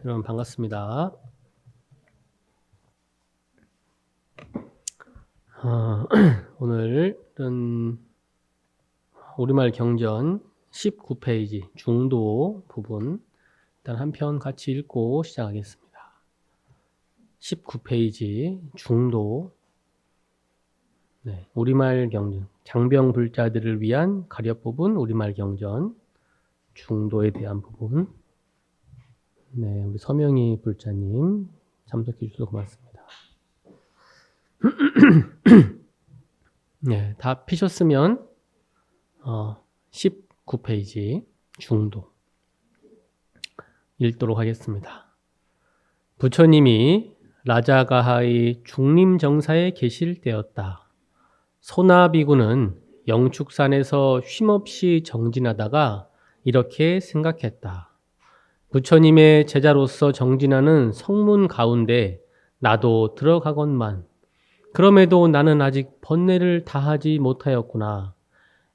여러분 반갑습니다. 오늘은 우리말 경전 19페이지 중도 부분 일단 한 편 같이 읽고 시작하겠습니다. 19페이지 중도 우리말 경전 장병불자들을 위한 가려 부분 우리말 경전 중도에 대한 부분 우리 서명희 불자님 참석해 주셔서 고맙습니다. 다 피셨으면 19페이지 중도 읽도록 하겠습니다. 부처님이 라자가하의 중림정사에 계실 때였다. 소나비구는 영축산에서 쉼없이 정진하다가 이렇게 생각했다. 부처님의 제자로서 정진하는 성문 가운데 나도 들어가건만. 그럼에도 나는 아직 번뇌를 다하지 못하였구나.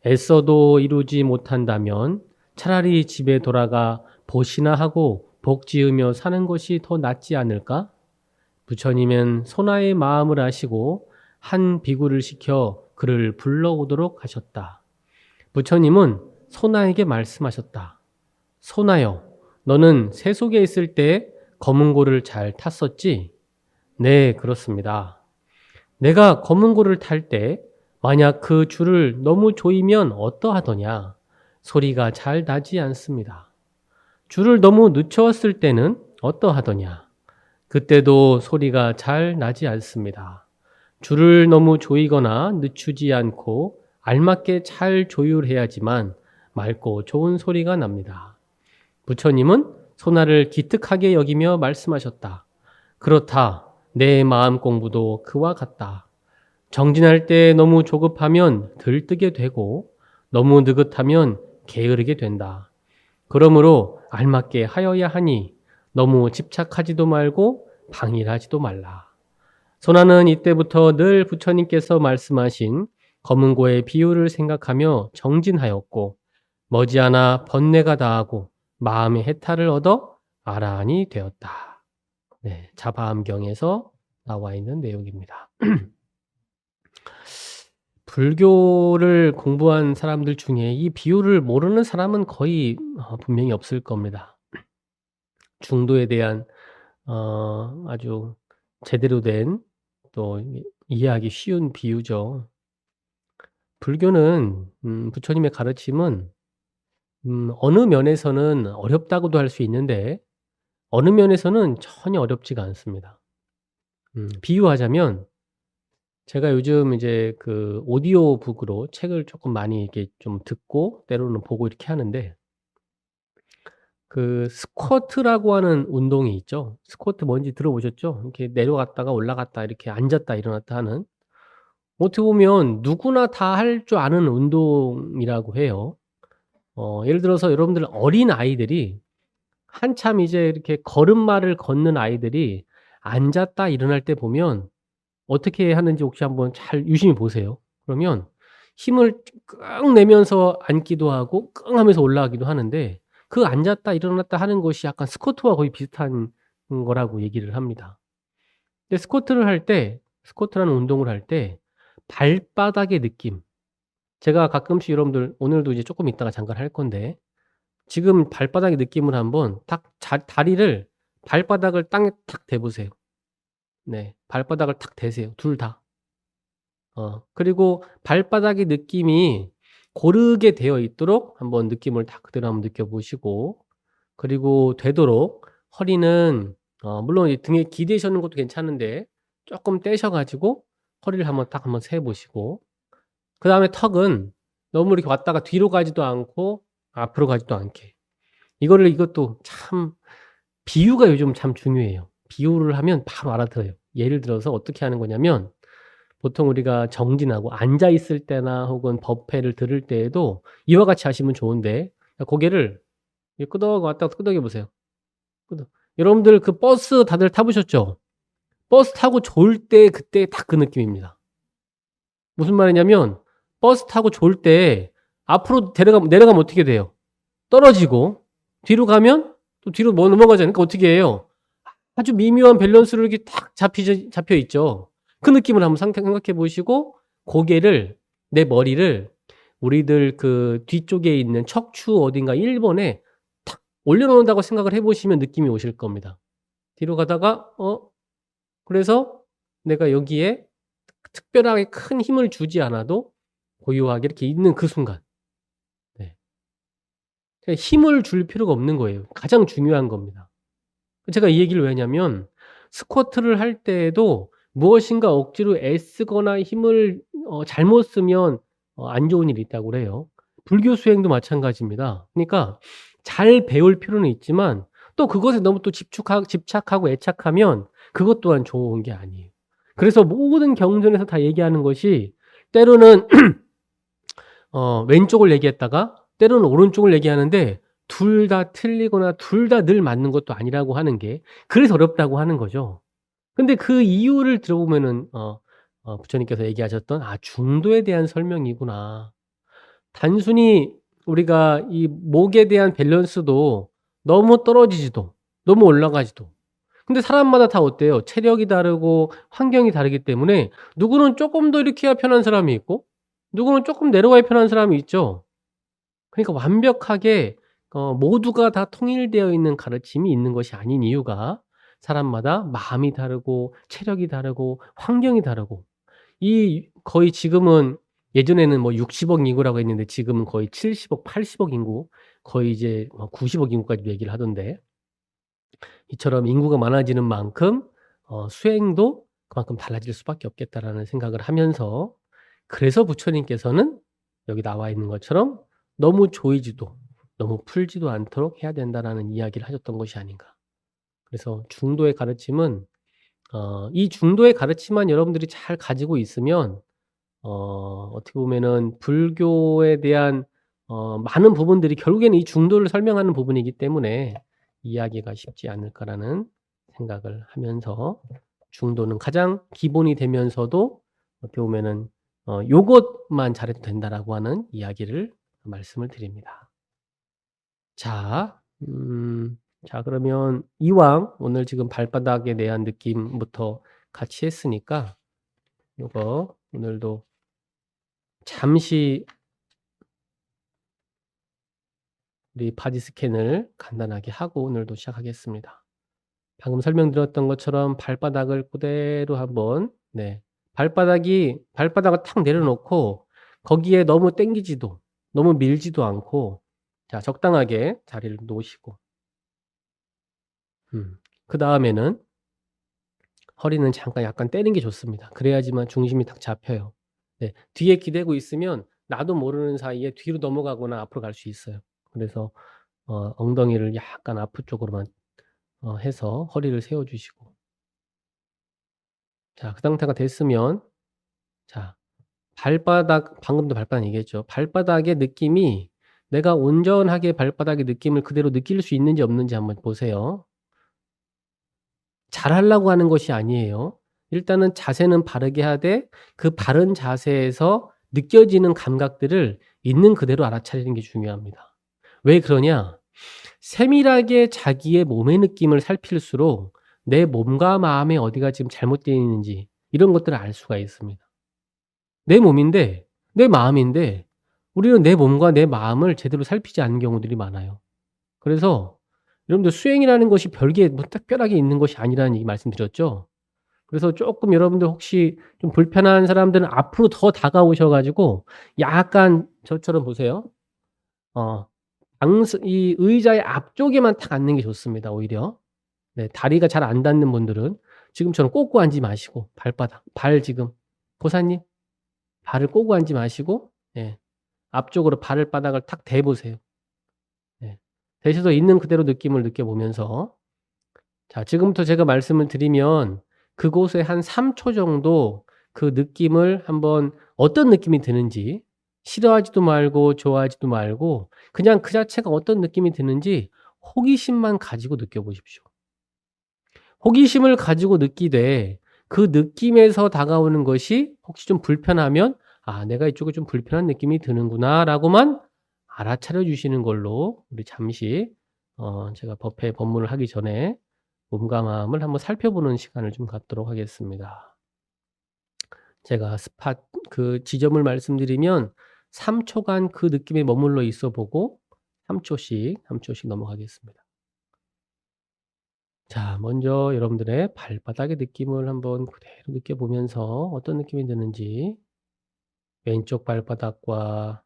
애써도 이루지 못한다면 차라리 집에 돌아가 보시나 하고 복지으며 사는 것이 더 낫지 않을까? 부처님은 소나의 마음을 아시고 한 비구를 시켜 그를 불러오도록 하셨다. 부처님은 소나에게 말씀하셨다. 소나여, 너는 새 속에 있을 때 검은고를 잘 탔었지? 네, 그렇습니다. 내가 검은고를 탈 때 만약 그 줄을 너무 조이면 어떠하더냐? 소리가 잘 나지 않습니다. 줄을 너무 늦추었을 때는 어떠하더냐? 그때도 소리가 잘 나지 않습니다. 줄을 너무 조이거나 늦추지 않고 알맞게 잘 조율해야지만 맑고 좋은 소리가 납니다. 부처님은 소나를 기특하게 여기며 말씀하셨다. 그렇다. 내 마음 공부도 그와 같다. 정진할 때 너무 조급하면 들뜨게 되고 너무 느긋하면 게으르게 된다. 그러므로 알맞게 하여야 하니 너무 집착하지도 말고 방일하지도 말라. 소나는 이때부터 늘 부처님께서 말씀하신 검은고의 비유를 생각하며 정진하였고 머지않아 번뇌가 다하고 마음의 해탈을 얻어 아라한이 되었다. 자바암경에서 나와 있는 내용입니다. 불교를 공부한 사람들 중에 이 비유를 모르는 사람은 거의 분명히 없을 겁니다. 중도에 대한 아주 제대로 된 또 이해하기 쉬운 비유죠. 불교는 부처님의 가르침은 어느 면에서는 어렵다고도 할 수 있는데 어느 면에서는 전혀 어렵지가 않습니다. 비유하자면 제가 요즘 이제 그 오디오북으로 책을 조금 많이 이렇게 좀 듣고 때로는 보고 이렇게 하는데 그 스쿼트라고 하는 운동이 있죠. 스쿼트 뭔지 들어보셨죠? 이렇게 내려갔다가 올라갔다 이렇게 앉았다 일어났다 하는 어떻게 보면 누구나 다 할 줄 아는 운동이라고 해요. 예를 들어서 여러분들 어린 아이들이 한참 이제 이렇게 걸음마를 걷는 아이들이 앉았다 일어날 때 보면 어떻게 하는지 혹시 한번 잘 유심히 보세요. 그러면 힘을 끙 내면서 앉기도 하고 끙 하면서 올라가기도 하는데 그 앉았다 일어났다 하는 것이 약간 스쿼트와 거의 비슷한 거라고 얘기를 합니다. 근데 스쿼트라는 운동을 할 때 발바닥의 느낌, 제가 가끔씩 여러분들 오늘도 이제 조금 있다가 잠깐 할 건데 지금 발바닥의 느낌을 한번 다리를 발바닥을 땅에 탁 대보세요. 발바닥을 탁 대세요. 둘 다. 그리고 발바닥의 느낌이 고르게 되어 있도록 한번 느낌을 딱 그대로 한번 느껴보시고 그리고 되도록 허리는 물론 등에 기대시는 것도 괜찮은데 조금 떼셔가지고 허리를 한번 딱 한번 세보시고 그 다음에 턱은 너무 이렇게 왔다가 뒤로 가지도 않고 앞으로 가지도 않게 이것도 참 비유가 요즘 참 중요해요. 비유를 하면 바로 알아들어요. 예를 들어서 어떻게 하는 거냐면 보통 우리가 정진하고 앉아 있을 때나 혹은 법회를 들을 때에도 이와 같이 하시면 좋은데 고개를 끄덕여 보세요. 여러분들 그 버스 다들 타보셨죠? 버스 타고 졸 때 그때 딱 그 느낌입니다. 무슨 말이냐면 버스 타고 졸 때 앞으로 내려가면 어떻게 돼요? 떨어지고 뒤로 가면 또 뒤로 뭐 넘어가잖아요. 그러니까 어떻게 해요? 아주 미묘한 밸런스로 이렇게 탁 잡혀 있죠. 그 느낌을 한번 생각해 보시고 고개를 내 머리를 우리들 그 뒤쪽에 있는 척추 어딘가 1번에 탁 올려놓는다고 생각을 해 보시면 느낌이 오실 겁니다. 뒤로 가다가 그래서 내가 여기에 특별하게 큰 힘을 주지 않아도 고요하게 이렇게 있는 그 순간. 네. 그러니까 힘을 줄 필요가 없는 거예요. 가장 중요한 겁니다. 제가 이 얘기를 왜 하냐면 스쿼트를 할 때에도 무엇인가 억지로 애쓰거나 힘을 잘못 쓰면 안 좋은 일이 있다고 그래요. 불교 수행도 마찬가지입니다. 그러니까 잘 배울 필요는 있지만 또 그것에 너무 또 집착하고 애착하면 그것 또한 좋은 게 아니에요. 그래서 모든 경전에서 다 얘기하는 것이 때로는 왼쪽을 얘기했다가 때로는 오른쪽을 얘기하는데 둘 다 틀리거나 둘 다 늘 맞는 것도 아니라고 하는 게 그래서 어렵다고 하는 거죠. 근데 그 이유를 들어보면은 부처님께서 얘기하셨던 '아 중도에 대한 설명이구나.' 단순히 우리가 이 목에 대한 밸런스도 너무 떨어지지도 너무 올라가지도 근데 사람마다 다 어때요? 체력이 다르고 환경이 다르기 때문에 누구는 쪼끔 더 이렇게 해야 편한 사람이 있고 누구는 쪼끔 내려가야 편한 사람이 있죠. 그러니까 완벽하게 모두가 다 통일되어 있는 가르침이 있는 것이 아닌 이유가 사람마다 마음이 다르고 체력이 다르고 환경이 다르고 이 거의 지금은 예전에는 뭐 60억 인구라고 했는데 지금은 거의 70억, 80억 인구 거의 이제 90억 인구까지도 얘기를 하던데 이처럼 인구가 많아지는 만큼 수행도 그만큼 달라질 수밖에 없겠다라는 생각을 하면서 그래서 부처님께서는 여기 나와 있는 것처럼 너무 조이지도 너무 풀지도 않도록 해야 된다라는 이야기를 하셨던 것이 아닌가. 그래서 중도의 가르침은 이 중도의 가르침만 여러분들이 잘 가지고 있으면 어떻게 보면은 불교에 대한 많은 부분들이 결국에는 이 중도를 설명하는 부분이기 때문에 이해하기가 쉽지 않을까라는 생각을 하면서 중도는 가장 기본이 되면서도 어떻게 보면은 요것만 잘해도 된다라고 하는 이야기를 말씀을 드립니다. 자, 자 그러면 이왕 오늘 지금 발바닥에 대한 느낌부터 같이 했으니까 요거 오늘도 잠시 우리 바디 스캔을 간단하게 하고 오늘도 시작하겠습니다. 방금 설명드렸던 것처럼 발바닥을 그대로 한번 발바닥을 탁 내려놓고 거기에 너무 당기지도 너무 밀지도 않고 자 적당하게 자리를 놓으시고 그다음에는 허리는 잠깐 약간 떼는 게 좋습니다. 그래야지만 중심이 딱 잡혀요. 네. 뒤에 기대고 있으면 나도 모르는 사이에 뒤로 넘어가거나 앞으로 갈 수 있어요. 그래서 엉덩이를 약간 앞쪽으로만 해서 허리를 세워 주시고 자 그 상태가 됐으면 자 발바닥 방금도 발바닥 얘기했죠. 발바닥의 느낌이 내가 온전하게 발바닥의 느낌을 그대로 느낄 수 있는지 없는지 한번 보세요. 잘하려고 하는 것이 아니에요. 일단은 자세는 바르게 하되 그 바른 자세에서 느껴지는 감각들을 있는 그대로 알아차리는 게 중요합니다. 왜 그러냐? 세밀하게 자기의 몸의 느낌을 살필수록 내 몸과 마음의 어디가 지금 잘못되어 있는지 이런 것들을 알 수가 있습니다. 내 몸인데 내 마음인데 우리는 내 몸과 내 마음을 제대로 살피지 않는 경우들이 많아요. 그래서 여러분들 수행이라는 것이 별게 뭐 특별하게 있는 것이 아니라는 얘기 말씀드렸죠. 그래서 쪼끔 여러분들 혹시 좀 불편한 사람들은 앞으로 더 다가오셔 가지고 약간 저처럼 보세요. 어 이 의자의 앞쪽에만 탁 앉는 게 좋습니다 오히려. 네 다리가 잘 안 닿는 분들은 지금처럼 꽂고 앉지 마시고 발 지금 보사님 발을 꼬고 앉지 마시고 예 앞쪽으로 발바닥을 탁 대 보세요. 예. 대셔서 있는 그대로 느낌을 느껴보면서 자 지금부터 제가 말씀을 드리면 그곳에 한 3초 정도 그 느낌을 한번 어떤 느낌이 드는지 싫어하지도 말고 좋아하지도 말고 그냥 그 자체가 어떤 느낌이 드는지 호기심만 가지고 느껴보십시오. 호기심을 가지고 느끼되 그 느낌에서 다가오는 것이 혹시 좀 불편하면 '아 내가 이쪽에 좀 불편한 느낌이 드는구나.'라고만 알아차려 주시는 걸로 우리 잠시 제가 법회 법문을 하기 전에 몸과 마음을 한번 살펴보는 시간을 좀 갖도록 하겠습니다. 제가 스팟 그 지점을 말씀드리면 3 초간 그 느낌에 머물러 있어 보고 3 초씩 넘어가겠습니다. 자, 먼저 여러분들의 발바닥의 느낌을 한번 그대로 느껴보면서 어떤 느낌이 드는지 왼쪽 발바닥과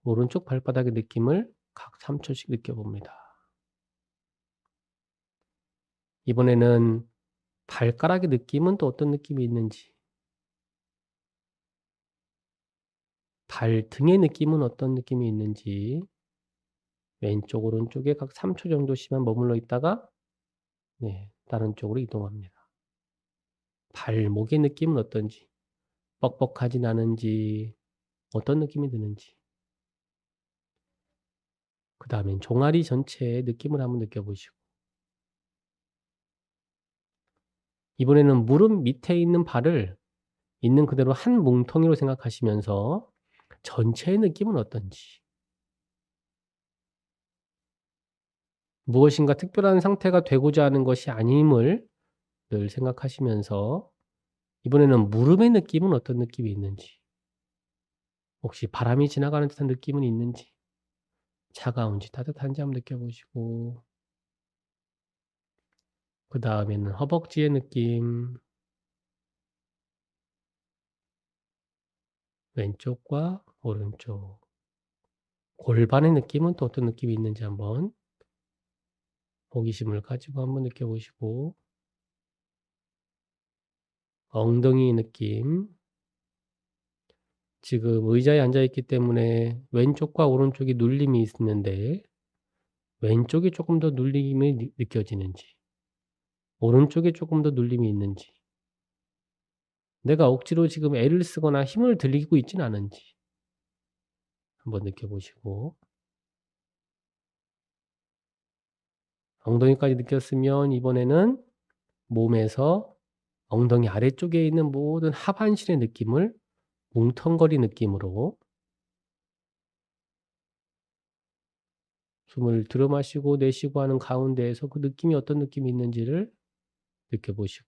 오른쪽 발바닥의 느낌을 각 3 초씩 느껴봅니다. 이번에는 발가락의 느낌은 또 어떤 느낌이 있는지, 발등의 느낌은 어떤 느낌이 있는지 왼쪽 오른쪽에 각 3초 정도씩만 머물러 있다가 네, 다른 쪽으로 이동합니다. 발목의 느낌은 어떤지, 뻑뻑하진 않은지, 어떤 느낌이 드는지. 그다음엔 종아리 전체의 느낌을 한번 느껴보시고 이번에는 무릎 밑에 있는 발을 있는 그대로 한 뭉텅이로 생각하시면서 전체의 느낌은 어떤지, 무엇인가 특별한 상태가 되고자 하는 것이 아님을 늘 생각하시면서 이번에는 무릎의 느낌은 어떤 느낌이 있는지, 혹시 바람이 지나가는 듯한 느낌은 있는지, 차가운지 따뜻한지 한번 느껴보시고 그다음에는 허벅지의 느낌, 왼쪽과 오른쪽, 골반의 느낌은 또 어떤 느낌이 있는지 한번 호기심을 가지고 한번 느껴보시고 엉덩이의 느낌, 지금 의자에 앉아 있기 때문에 왼쪽과 오른쪽이 눌림이 있는데 왼쪽이 조금 더 눌림이 느껴지는지, 오른쪽에 조금 더 눌림이 있는지, 내가 억지로 지금 애를 쓰거나 힘을 들이고 있진 않은지 한번 느껴보시고 엉덩이까지 느꼈으면 이번에는 몸에서 엉덩이 아래쪽에 있는 모든 하반신의 느낌을 뭉텅거리 느낌으로 숨을 들어 마시고 내쉬고 하는 가운데에서 그 느낌이 어떤 느낌이 있는지를 느껴보시고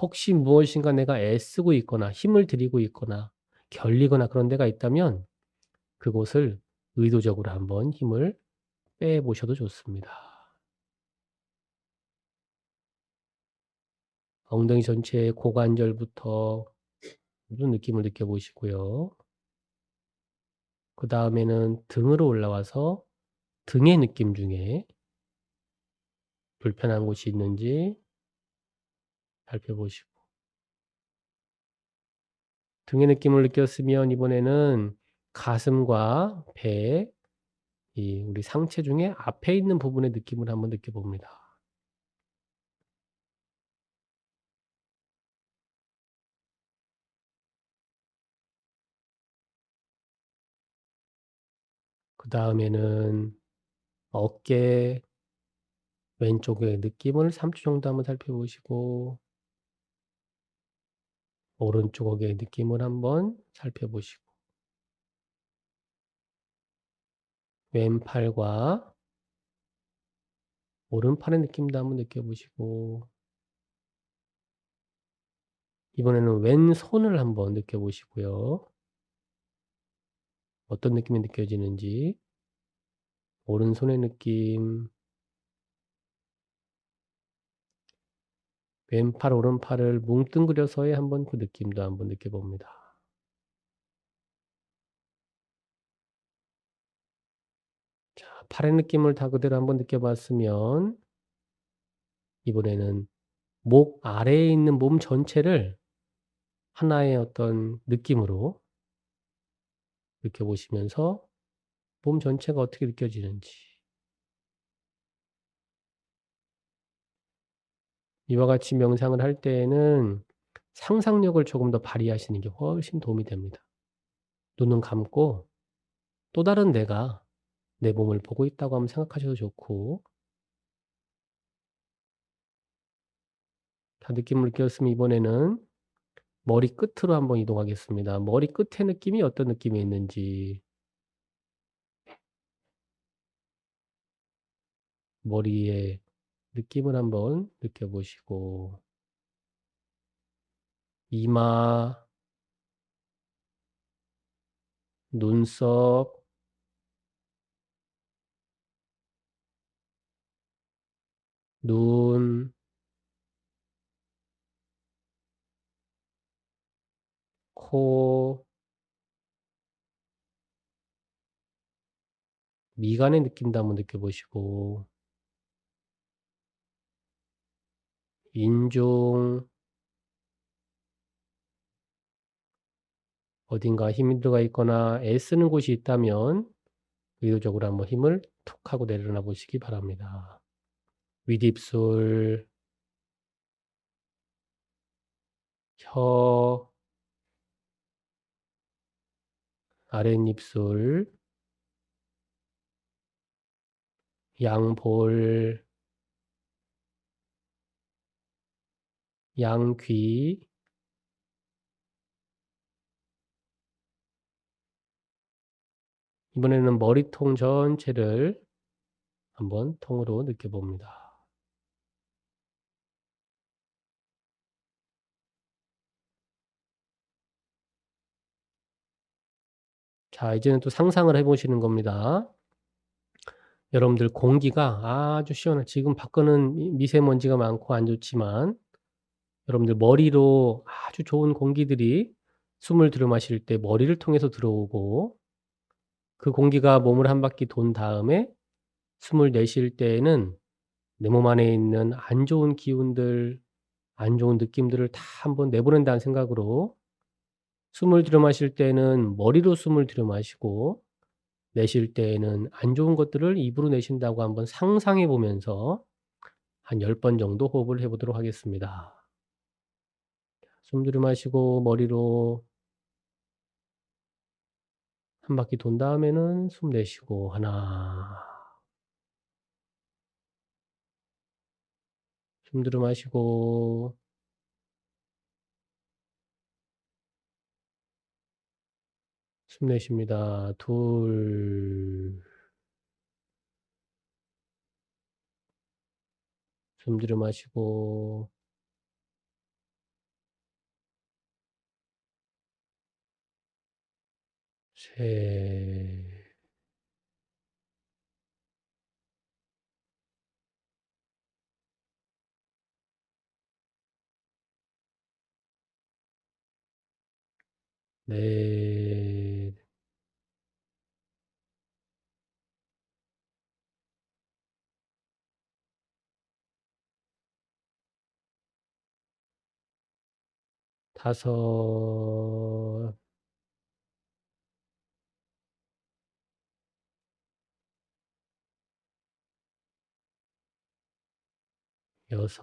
혹시 무엇인가 내가 애쓰고 있거나 힘을 들이고 있거나 결리거나 그런 데가 있다면 그곳을 의도적으로 한번 힘을 빼 보셔도 좋습니다. 엉덩이 전체의 고관절부터 모든 느낌을 느껴보시고요. 그다음에는 등으로 올라와서 등의 느낌 중에 불편한 곳이 있는지 살펴보시고 등의 느낌을 느꼈으면 이번에는 가슴과 배, 이 우리 상체 중에 앞에 있는 부분의 느낌을 한번 느껴봅니다. 그다음에는 어깨 왼쪽의 느낌을 3초 정도 한번 살펴보시고 오른쪽 어깨의 느낌을 한번 살펴보시고 왼팔과 오른팔의 느낌도 한번 느껴보시고 이번에는 왼손을 한번 느껴보시고요. 어떤 느낌이 느껴지는지 오른손의 느낌, 왼팔 오른팔을 뭉뚱그려서의 한번 그 느낌도 한번 느껴봅니다. 자, 팔의 느낌을 다 그대로 한번 느껴봤으면 이번에는 목 아래에 있는 몸 전체를 하나의 어떤 느낌으로 느껴보시면서 몸 전체가 어떻게 느껴지는지 이와 같이 명상을 할 때에는 상상력을 조금 더 발휘하시는 게 훨씬 도움이 됩니다. 눈은 감고 또 다른 내가 내 몸을 보고 있다고 한번 생각하셔도 좋고 다 느낌을 느꼈으면 이번에는 머리 끝으로 한번 이동하겠습니다. 머리 끝의 느낌이 어떤 느낌이 있는지 머리의 느낌을 한번 느껴보시고 이마, 눈썹, 눈, 코, 미간의 느낌도 한번 느껴보시고 인중, 어딘가 힘이 들어가 있거나 애쓰는 곳이 있다면 의도적으로 한번 힘을 툭 하고 내려놔 보시기 바랍니다. 윗입술, 혀, 아랫입술, 양볼, 양귀, 이번에는 머리통 전체를 한번 통으로 느껴봅니다. 자, 이제는 또 상상을 해 보시는 겁니다. 여러분들 공기가 아주 시원한 지금 밖에는 미세먼지가 많고 안 좋지만 여러분들 머리로 아주 좋은 공기들이 숨을 들이마실 때 머리를 통해서 들어오고 그 공기가 몸을 한 바퀴 돈 다음에 숨을 내쉴 때에는 내 몸 안에 있는 안 좋은 기운들, 안 좋은 느낌들을 다 한번 내보낸다는 생각으로 숨을 들이마실 때에는 머리로 숨을 들이마시고 내쉴 때에는 안 좋은 것들을 입으로 내쉰다고 한번 상상해 보면서 한 10번 정도 호흡을 해 보도록 하겠습니다. 숨 들이마시고 머리로 한 바퀴 돈 다음에는 숨 내쉬고 하나. 숨 들이마시고 숨 내쉽니다. 둘. 숨 들이마시고 셋. 넷. 다섯. 여섯.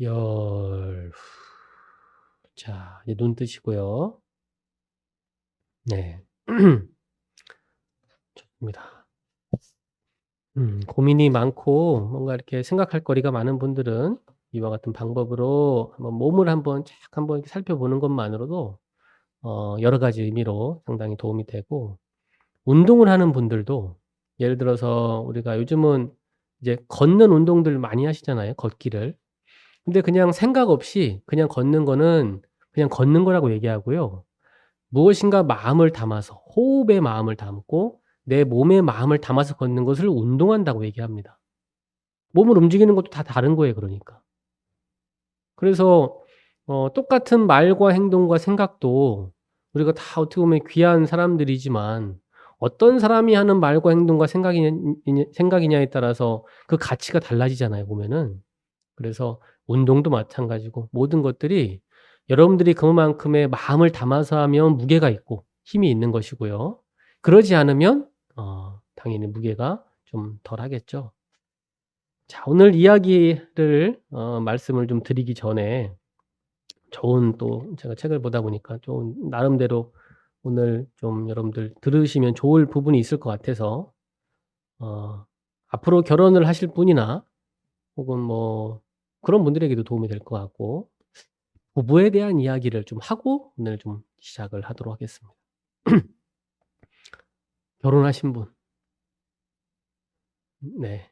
열. 자, 이제 눈 뜨시고요. 네. 좋습니다. 고민이 많고 뭔가 이렇게 생각할 거리가 많은 분들은 이와 같은 방법으로 한번 몸을 한번 쫙 한번 이렇게 살펴보는 것만으로도 여러 가지 의미로 상당히 도움이 되고 운동을 하는 분들도 예를 들어서 우리가 요즘은 이제 걷는 운동들 많이 하시잖아요, 걷기를. 근데 그냥 생각 없이 그냥 걷는 거는 그냥 걷는 거라고 얘기하고요. 무엇인가 마음을 담아서 호흡에 마음을 담고 내 몸에 마음을 담아서 걷는 것을 운동한다고 얘기합니다. 몸을 움직이는 것도 다 다른 거예요 그러니까. 그래서 똑같은 말과 행동과 생각도 우리가 다 어떻게 보면 귀한 사람들이지만 어떤 사람이 하는 말과 행동과 생각이냐에 따라서 그 가치가 달라지잖아요 보면은. 그래서 운동도 마찬가지고 모든 것들이 여러분들이 그만큼의 마음을 담아서 하면 무게가 있고 힘이 있는 것이고요. 그러지 않으면 당연히 무게가 좀 덜하겠죠. 자, 오늘 이야기를 말씀을 좀 드리기 전에 좋은, 또 제가 책을 보다 보니까 좀 나름대로 오늘 좀 여러분들 들으시면 좋을 부분이 있을 것 같아서 앞으로 결혼을 하실 분이나 혹은 뭐 그런 분들에게도 도움이 될 것 같고, 부부에 대한 이야기를 좀 하고 오늘 좀 시작을 하도록 하겠습니다. 결혼하신 분. 네.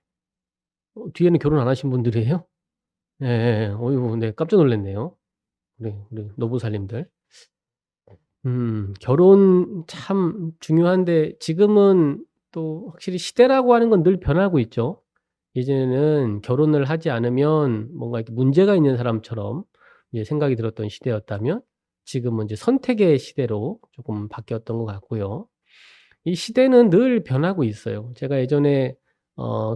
뒤에는 결혼 안 하신 분들이에요? 예예예. 어이구, 네, 깜짝 놀랐네요. 우리 노부살님들. 결혼 참 중요한데 지금은 또 확실히 시대라고 하는 건 늘 변하고 있죠. 예전에는 결혼을 하지 않으면 뭔가 이렇게 문제가 있는 사람처럼 이제 생각이 들었던 시대였다면, 지금은 이제 선택의 시대로 조금 바뀌었던 것 같고요. 이 시대는 늘 변하고 있어요. 제가 예전에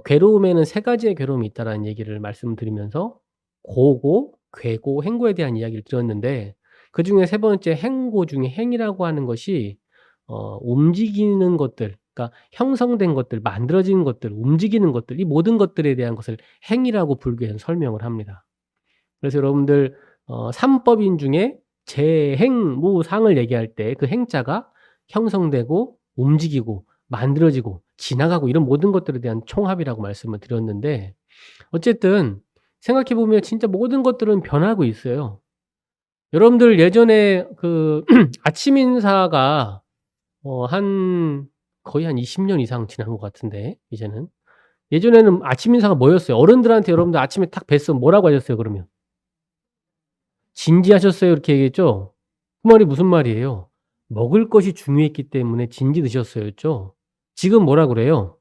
"괴로움에는 세 가지의 괴로움이 있다."라는 얘기를 말씀드리면서 고고, 괴고, 행고에 대한 이야기를 드렸는데, 그중에 세 번째 행고 중에 행이라고 하는 것이 움직이는 것들, 그러니까 형성된 것들, 만들어지는 것들, 움직이는 것들, 이 모든 것들에 대한 것을 행이라고 불교에서는 설명을 합니다. 그래서 여러분들 삼법인 중에 재행무상을 얘기할 때 그 행자가 형성되고 움직이고 만들어지고 지나가고 이런 모든 것들에 대한 총합이라고 말씀을 드렸는데, 어쨌든 생각해 보면 진짜 모든 것들은 변하고 있어요. 여러분들 예전에 그 아침 인사가 한 거의 한 20년 이상 지난 것 같은데 이제는. 예전에는 아침 인사가 뭐였어요? 어른들한테 여러분들 아침에 딱 뵀으면 뭐라고 하셨어요 그러면? "진지하셨어요." 이렇게 얘기했죠? 그 말이 무슨 말이에요? 먹을 것이 중요했기 때문에 "진지 드셨어요."였죠. 지금 뭐라 그래요?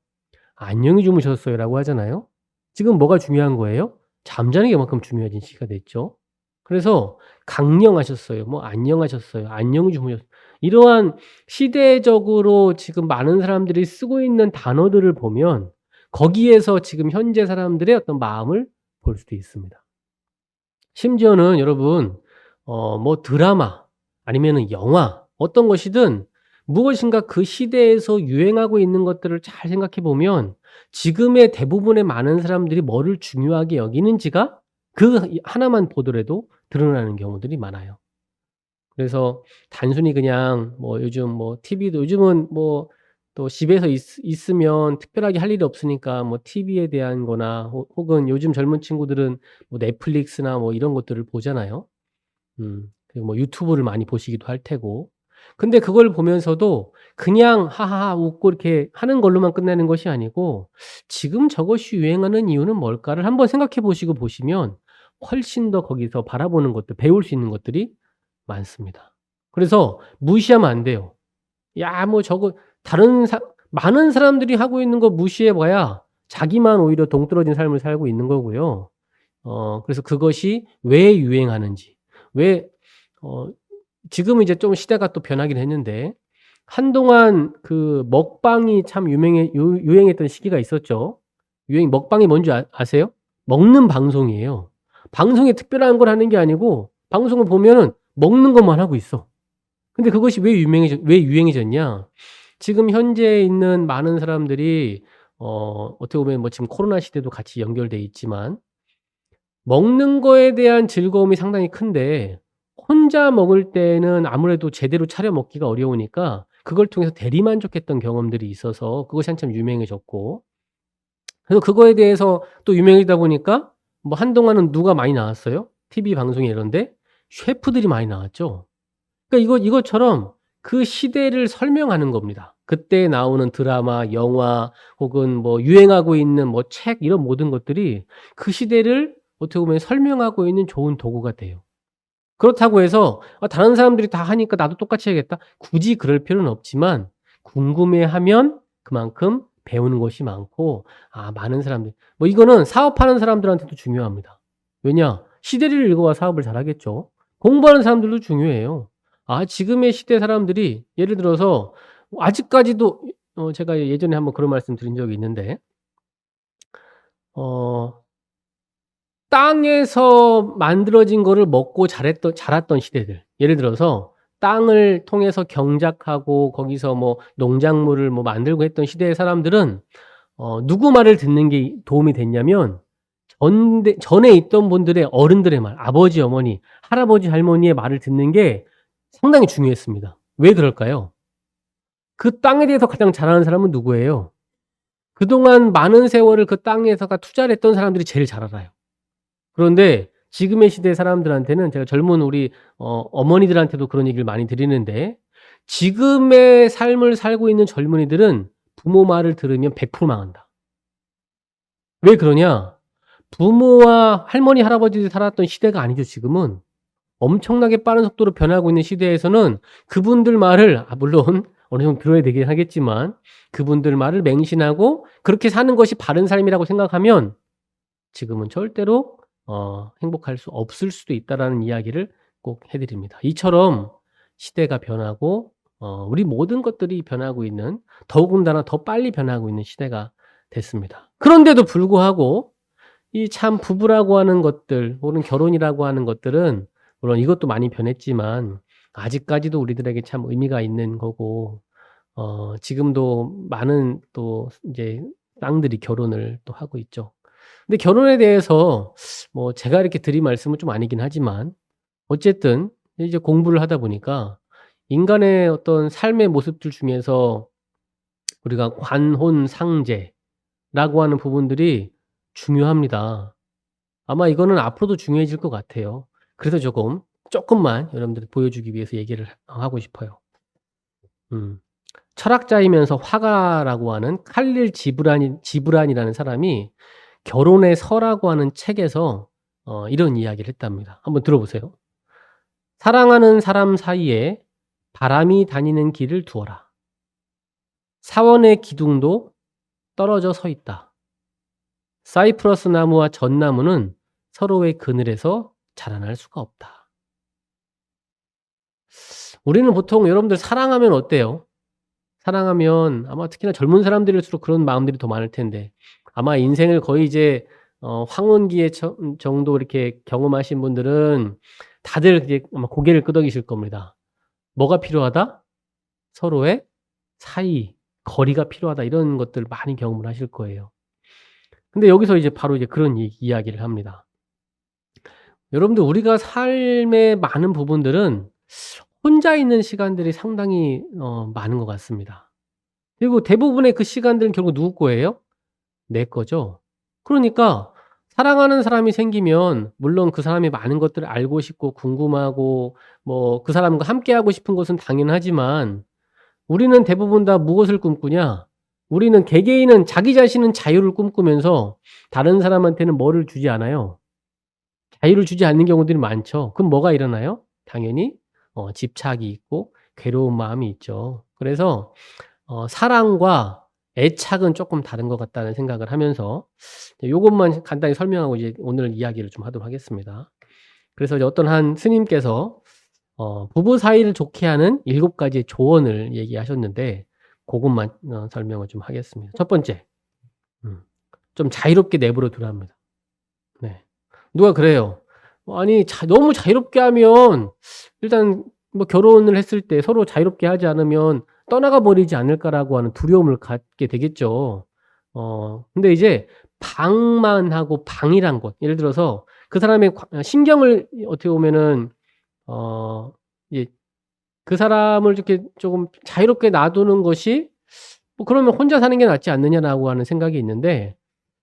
"안녕히 주무셨어요."라고 하잖아요. 지금 뭐가 중요한 거예요? 잠자는 게 그만큼 중요해진 시기가 됐죠. 그래서 "강령하셨어요." 뭐 "안녕하셨어요." "안녕히 주무셨어요." 이러한 시대적으로 지금 많은 사람들이 쓰고 있는 단어들을 보면 거기에서 지금 현재 사람들의 어떤 마음을 볼 수도 있습니다. 심지어는 여러분 뭐 드라마 아니면은 영화 어떤 것이든 무엇인가 그 시대에서 유행하고 있는 것들을 잘 생각해 보면 지금의 대부분의 많은 사람들이 뭐를 중요하게 여기는지가 그 하나만 보더라도 드러나는 경우들이 많아요. 그래서 단순히 그냥 뭐 요즘 뭐 TV도 요즘은 뭐 또 집에서 있으면 특별하게 할 일이 없으니까 뭐 TV에 대한 거나 혹은 요즘 젊은 친구들은 뭐 넷플릭스나 뭐 이런 것들을 보잖아요. 그리고 뭐 유튜브를 많이 보시기도 할 테고. 근데 그걸 보면서도 그냥 하하하 웃고 이렇게 하는 걸로만 끝내는 것이 아니고 '지금 저것이 유행하는 이유는 뭘까?'를 한번 생각해 보시고 보시면 훨씬 더 거기서 바라보는 것들, 배울 수 있는 것들이 많습니다. 그래서 무시하면 안 돼요. 야 뭐 저거 다른 많은 사람들이 하고 있는 거 무시해 봐야 자기만 오히려 동떨어진 삶을 살고 있는 거고요. 그래서 그것이 왜 유행하는지, 왜 어 지금은 이제 좀 시대가 또 변하긴 했는데 한동안 그 먹방이 참 유행했던 시기가 있었죠. 먹방이 뭔지 아세요? 먹는 방송이에요. 방송에 특별한 걸 하는 게 아니고 방송을 보면은 먹는 것만 하고 있어. 근데 그것이 왜 유행해졌냐? 지금 현재에 있는 많은 사람들이 어떻게 보면 뭐 지금 코로나 시대도 같이 연결돼 있지만 먹는 거에 대한 즐거움이 상당히 큰데 혼자 먹을 때는 아무래도 제대로 차려 먹기가 어려우니까 그걸 통해서 대리만족했던 경험들이 있어서 그것이 한참 유명해졌고, 그래서 그거에 대해서 또 유명해지다 보니까 뭐 한동안은 누가 많이 나왔어요? TV 방송에 이런 데? 셰프들이 많이 나왔죠. 그러니까 이것처럼 그 시대를 설명하는 겁니다. 그때 나오는 드라마, 영화 혹은 뭐 유행하고 있는 뭐 책 이런 모든 것들이 그 시대를 어떻게 보면 설명하고 있는 좋은 도구가 돼요. 그렇다고 해서 '아 다른 사람들이 다 하니까 나도 똑같이 해야겠다.' 굳이 그럴 필요는 없지만 궁금해하면 그만큼 배우는 것이 많고, 많은 사람들 뭐 이거는 사업하는 사람들한테도 중요합니다. 왜냐? 시대를 읽어야 사업을 잘하겠죠. 공부하는 사람들도 중요해요. 지금의 시대 사람들이 예를 들어서 아직까지도 제가 예전에 한번 그런 말씀 드린 적이 있는데 어 땅에서 만들어진 거를 먹고 자랐던 시대들, 예를 들어서 땅을 통해서 경작하고 거기서 뭐 농작물을 뭐 만들고 했던 시대의 사람들은 누구 말을 듣는 게 도움이 됐냐면 전에 있던 분들의 어른들의 말, 아버지, 어머니, 할아버지, 할머니의 말을 듣는 게 상당히 중요했습니다. 왜 그럴까요? 그 땅에 대해서 가장 잘 아는 사람은 누구예요? 그동안 많은 세월을 그 땅에다가 투자를 했던 사람들이 제일 잘 알아요. 그런데 지금의 시대 사람들한테는, 제가 젊은 우리 어머니들한테도 그런 얘기를 많이 드리는데, 지금의 삶을 살고 있는 젊은이들은 부모 말을 들으면 100% 망한다. 왜 그러냐? 부모와 할머니, 할아버지들이 살았던 시대가 아니죠, 지금은. 엄청나게 빠른 속도로 변하고 있는 시대에서는 그분들 말을, 물론 어느 정도 들어야 되긴 하겠지만, 그분들 말을 맹신하고 그렇게 사는 것이 바른 삶이라고 생각하면 지금은 절대로 행복할 수 없을 수도 있다라는 이야기를 꼭 해 드립니다. 이처럼 시대가 변하고 우리 모든 것들이 변하고 있는, 더군다나 더 빨리 변하고 있는 시대가 됐습니다. 그런데도 불구하고 이 참 부부라고 하는 것들, 혹은 결혼이라고 하는 것들은, 물론 이것도 많이 변했지만 아직까지도 우리들에게 참 의미가 있는 거고, 지금도 많은 또 이제 쌍들이 결혼을 또 하고 있죠. 근데 결혼에 대해서 뭐 제가 이렇게 드릴 말씀은 좀 아니긴 하지만, 어쨌든 이제 공부를 하다 보니까 인간의 어떤 삶의 모습들 중에서 우리가 관혼상제라고 하는 부분들이 중요합니다. 아마 이거는 앞으로도 중요해질 것 같아요. 그래서 쪼끔만 여러분들 보여주기 위해서 얘기를 하고 싶어요. 음. 철학자이면서 화가라고 하는 칼릴 지브란이라는 사람이 결혼의 서라고 하는 책에서 이런 이야기를 했답니다. 한번 들어보세요. "사랑하는 사람 사이에 바람이 다니는 길을 두어라. 사원의 기둥도 떨어져 서 있다. 사이프러스 나무와 전나무는 서로의 그늘에서 자라날 수가 없다." 우리는 보통 여러분들 사랑하면 어때요? 사랑하면 아마 특히나 젊은 사람들일수록 그런 마음들이 더 많을 텐데, 아마 인생을 거의 이제 황혼기에 정도 이렇게 경험하신 분들은 다들 이제 아마 고개를 끄덕이실 겁니다. 뭐가 필요하다? 서로의 사이, 거리가 필요하다. 이런 것들 많이 경험을 하실 거예요. 근데 여기서 이제 바로 이제 그런 이야기를 합니다. 여러분들, 우리가 삶의 많은 부분들은 혼자 있는 시간들이 상당히 많은 것 같습니다. 그리고 대부분의 그 시간들은 결국 누구 거예요? 내 거죠. 그러니까 사랑하는 사람이 생기면 물론 그 사람의 많은 것들을 알고 싶고 궁금하고, 뭐 그 사람과 함께하고 싶은 것은 당연하지만, 우리는 대부분 다 무엇을 꿈꾸냐? 우리는 개개인은 자기 자신은 자유를 꿈꾸면서 다른 사람한테는 뭐를 주지 않아요? 자유를 주지 않는 경우들이 많죠. 그럼 뭐가 일어나요? 당연히 집착이 있고 괴로운 마음이 있죠. 그래서 사랑과 애착은 쪼끔 다른 것 같다는 생각을 하면서 요것만 간단히 설명하고 이제 오늘 이야기를 좀 하도록 하겠습니다. 그래서 이제 어떤 한 스님께서 부부 사이를 좋게 하는 7 가지의 조언을 얘기하셨는데, 고것만 설명을 좀 하겠습니다. 첫 번째, 좀 자유롭게 내버려 두랍니다. 네. 누가 그래요. 아니 너무 자유롭게 하면 일단 뭐 결혼을 했을 때 서로 자유롭게 하지 않으면 떠나가 버리지 않을까라고 하는 두려움을 갖게 되겠죠. 근데 이제 방만 하고, 방이란 것, 예를 들어서 그 사람의 신경을 어떻게 보면은 이제 그 사람을 이렇게 조금 자유롭게 놔두는 것이, 뭐 그러면 '혼자 사는 게 낫지 않느냐.'라고 하는 생각이 있는데,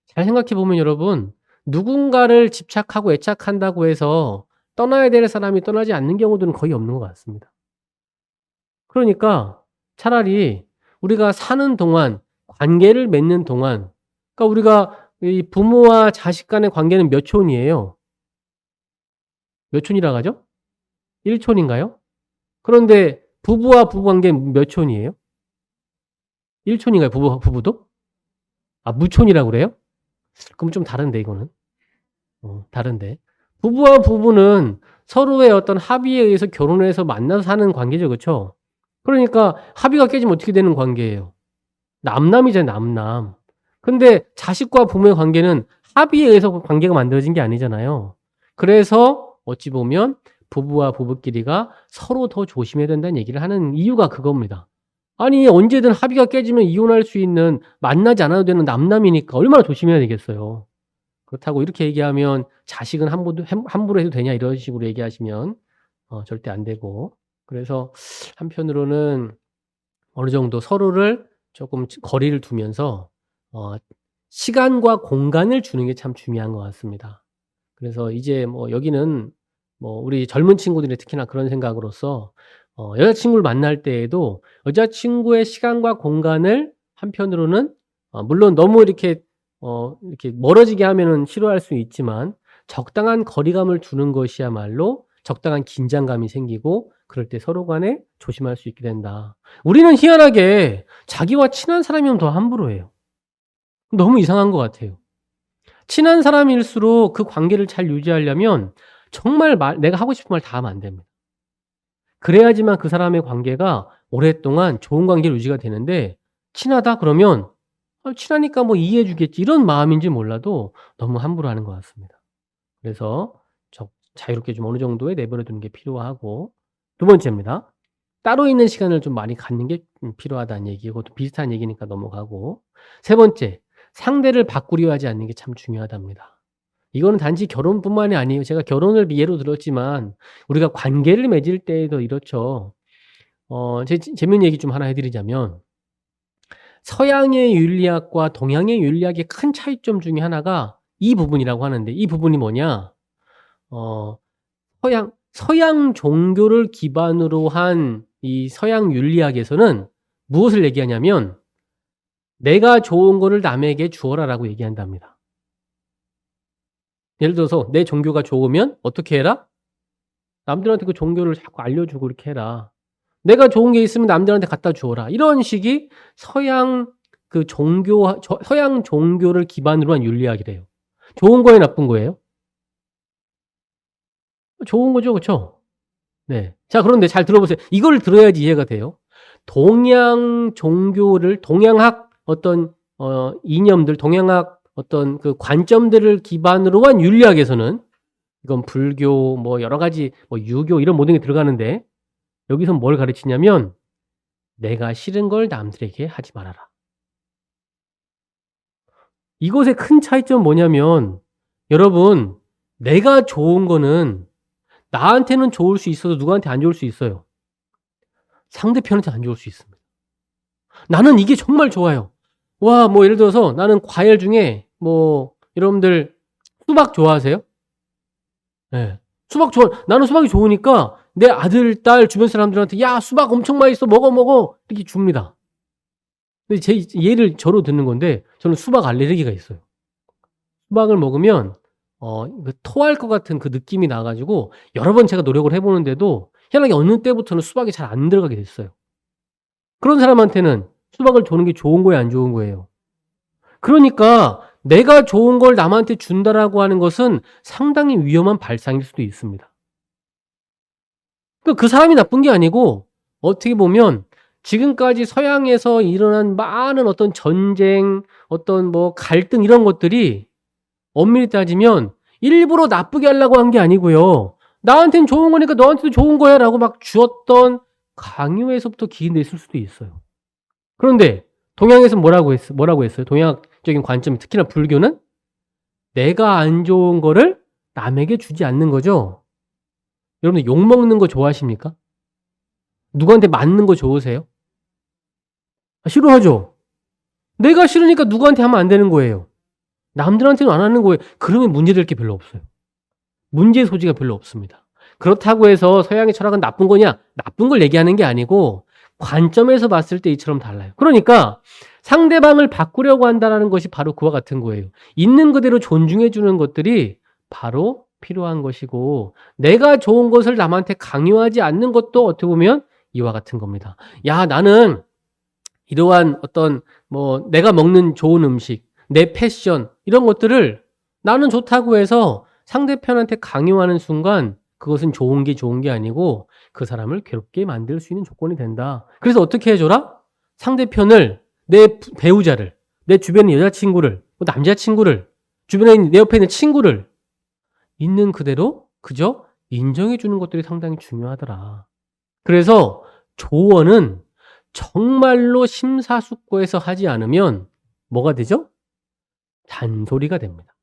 잘 생각해 보면 여러분, 누군가를 집착하고 애착한다고 해서 떠나야 될 사람이 떠나지 않는 경우들은 거의 없는 것 같습니다. 그러니까 차라리 우리가 사는 동안, 관계를 맺는 동안, 그러니까 우리가 이 부모와 자식 간의 관계는 몇 촌이에요? 몇 촌이라고 하죠? 1 촌인가요? 그런데 부부와 부부 관계는 몇 촌이에요? 1 촌인가요? 부부도? 아, 무촌이라고 그래요? 그럼 좀 다른데 이거는. 다른데. 부부와 부부는 서로의 어떤 합의에 의해서 결혼을 해서 만나서 사는 관계죠. 그쵸? 그러니까 합의가 깨지면 어떻게 되는 관계예요? 남남이잖아요, 남남. 근데 자식과 부모의 관계는 합의에 의해서 관계가 만들어진 게 아니잖아요. 그래서 어찌 보면 부부와 부부끼리가 서로 더 조심해야 된다는 얘기를 하는 이유가 그겁니다. 아니 언제든 합의가 깨지면 이혼할 수 있는 만나지 않아도 되는 남남이니까 얼마나 조심해야 되겠어요. 그렇다고 이렇게 얘기하면 "자식은 함부로 해도 되냐?" 이런 식으로 얘기하시면 절대 안 되고, 그래서 한편으로는 어느 정도 서로를 조금 거리를 두면서 어 시간과 공간을 주는 게 참 중요한 것 같습니다. 그래서 이제 뭐 여기는 뭐 우리 젊은 친구들이 특히나 그런 생각으로서 여자친구를 만날 때에도 여자친구의 시간과 공간을 한편으로는 물론 너무 이렇게 멀어지게 하면은 싫어할 수 있지만 적당한 거리감을 두는 것이야말로 적당한 긴장감이 생기고 그럴 때 서로 간에 조심할 수 있게 된다. 우리는 희한하게 자기와 친한 사람이면 더 함부로 해요. 너무 이상한 것 같아요. 친한 사람일수록 그 관계를 잘 유지하려면 정말 내가 하고 싶은 말 다 하면 안 됩니다. 그래야지만 그 사람의 관계가 오랫동안 좋은 관계로 유지가 되는데, 친하다 그러면 '친하니까 뭐 이해해 주겠지.' 이런 마음인지 몰라도 너무 함부로 하는 것 같습니다. 그래서 자유롭게 좀 어느 정도의 내버려 두는 게 필요하고, 두 번째입니다. 따로 있는 시간을 좀 많이 갖는 게 필요하다는 얘기고, 또 비슷한 얘기니까 넘어가고, 세 번째, 상대를 바꾸려 하지 않는 게 참 중요하답니다. 이거는 단지 결혼뿐만이 아니에요. 제가 결혼을 예로 들었지만 우리가 관계를 맺을 때에도 이렇죠. 재미있는 얘기 좀 하나 해 드리자면, 서양의 윤리학과 동양의 윤리학의 큰 차이점 중에 하나가 이 부분이라고 하는데, 이 부분이 뭐냐? 어 서양 종교를 기반으로 한 이 서양 윤리학에서는 무엇을 얘기하냐면 "내가 좋은 거를 남에게 주어라."라고 얘기한답니다. 예를 들어서 내 종교가 좋으면 어떻게 해라? 남들한테 그 종교를 자꾸 알려주고 이렇게 해라. 내가 좋은 게 있으면 남들한테 갖다 주어라. 이런 식이 서양 서양 종교를 기반으로 한 윤리학이래요. 좋은 거예요, 나쁜 거예요? 좋은 거죠. 그쵸? 네. 자, 그런데 잘 들어보세요. 이걸 들어야지 이해가 돼요. 동양학 어떤 이념들, 동양학 어떤 그 관점들을 기반으로 한 윤리학에서는, 이건 불교 뭐 여러 가지 뭐 유교 이런 모든 게 들어가는데, 여기선 뭘 가르치냐면 "내가 싫은 걸 남들에게 하지 말아라." 이것의 큰 차이점은 뭐냐면, 여러분, 내가 좋은 거는 나한테는 좋을 수 있어도 누구한테 안 좋을 수 있어요. 상대편한테 안 좋을 수 있습니다. 나는 이게 정말 좋아요. 와, 뭐 예를 들어서 나는 과일 중에 뭐 여러분들 수박 좋아하세요? 예. 나는 수박이 좋으니까 내 아들, 딸, 주변 사람들한테 "야, 수박 엄청 맛있어. 먹어, 먹어." 이렇게 줍니다. 근데 제 예를 저로 듣는 건데, 저는 수박 알레르기가 있어요. 수박을 먹으면 토할 것 같은 그 느낌이 나 가지고 여러 번 제가 노력을 해 보는데도 희한하게 어느 때부터는 수박이 잘 안 들어가게 됐어요. 그런 사람한테는 수박을 주는 게 좋은 거예요, 안 좋은 거예요? 그러니까 내가 좋은 걸 남한테 준다라고 하는 것은 상당히 위험한 발상일 수도 있습니다. 그 사람이 나쁜 게 아니고, 어떻게 보면 지금까지 서양에서 일어난 많은 어떤 전쟁, 어떤 뭐 갈등 이런 것들이 엄밀히 따지면 일부러 나쁘게 하려고 한 게 아니고요. '나한텐 좋은 거니까 너한테도 좋은 거야.'라고 막 주었던 강요에서부터 기인됐을 수도 있어요. 그런데 동양에서는 뭐라고 했어요? 동양적인 관점, 특히나 불교는 내가 안 좋은 거를 남에게 주지 않는 거죠. 여러분들 욕 먹는 거 좋아하십니까? 누구한테 맞는 거 좋으세요? 싫어하죠. 내가 싫으니까 누구한테 하면 안 되는 거예요. 남들한테는 안 하는 거예요. 그러면 문제될 게 별로 없어요. 문제 소지가 별로 없습니다. 그렇다고 해서 서양의 철학은 나쁜 거냐? 나쁜 걸 얘기하는 게 아니고 관점에서 봤을 때 이처럼 달라요. 그러니까 상대방을 바꾸려고 한다라는 것이 바로 그와 같은 거예요. 있는 그대로 존중해 주는 것들이 바로 필요한 것이고, 내가 좋은 것을 남한테 강요하지 않는 것도 어떻게 보면 이와 같은 겁니다. "야, 나는 이러한 어떤 뭐 내가 먹는 좋은 음식, 내 패션 이런 것들을 나는 좋다고 해서 상대편한테 강요하는 순간 그것은 좋은 게 아니고 그 사람을 괴롭게 만들 수 있는 조건이 된다. 그래서 어떻게 해 줘라? 상대편을 내 배우자를, 내 주변에 여자친구를, 남자친구를, 주변에 내 옆에 있는 친구를 있는 그대로 그저 인정해 주는 것들이 상당히 중요하더라. 그래서 조언은 정말로 심사숙고해서 하지 않으면 뭐가 되죠? 잔소리가 됩니다.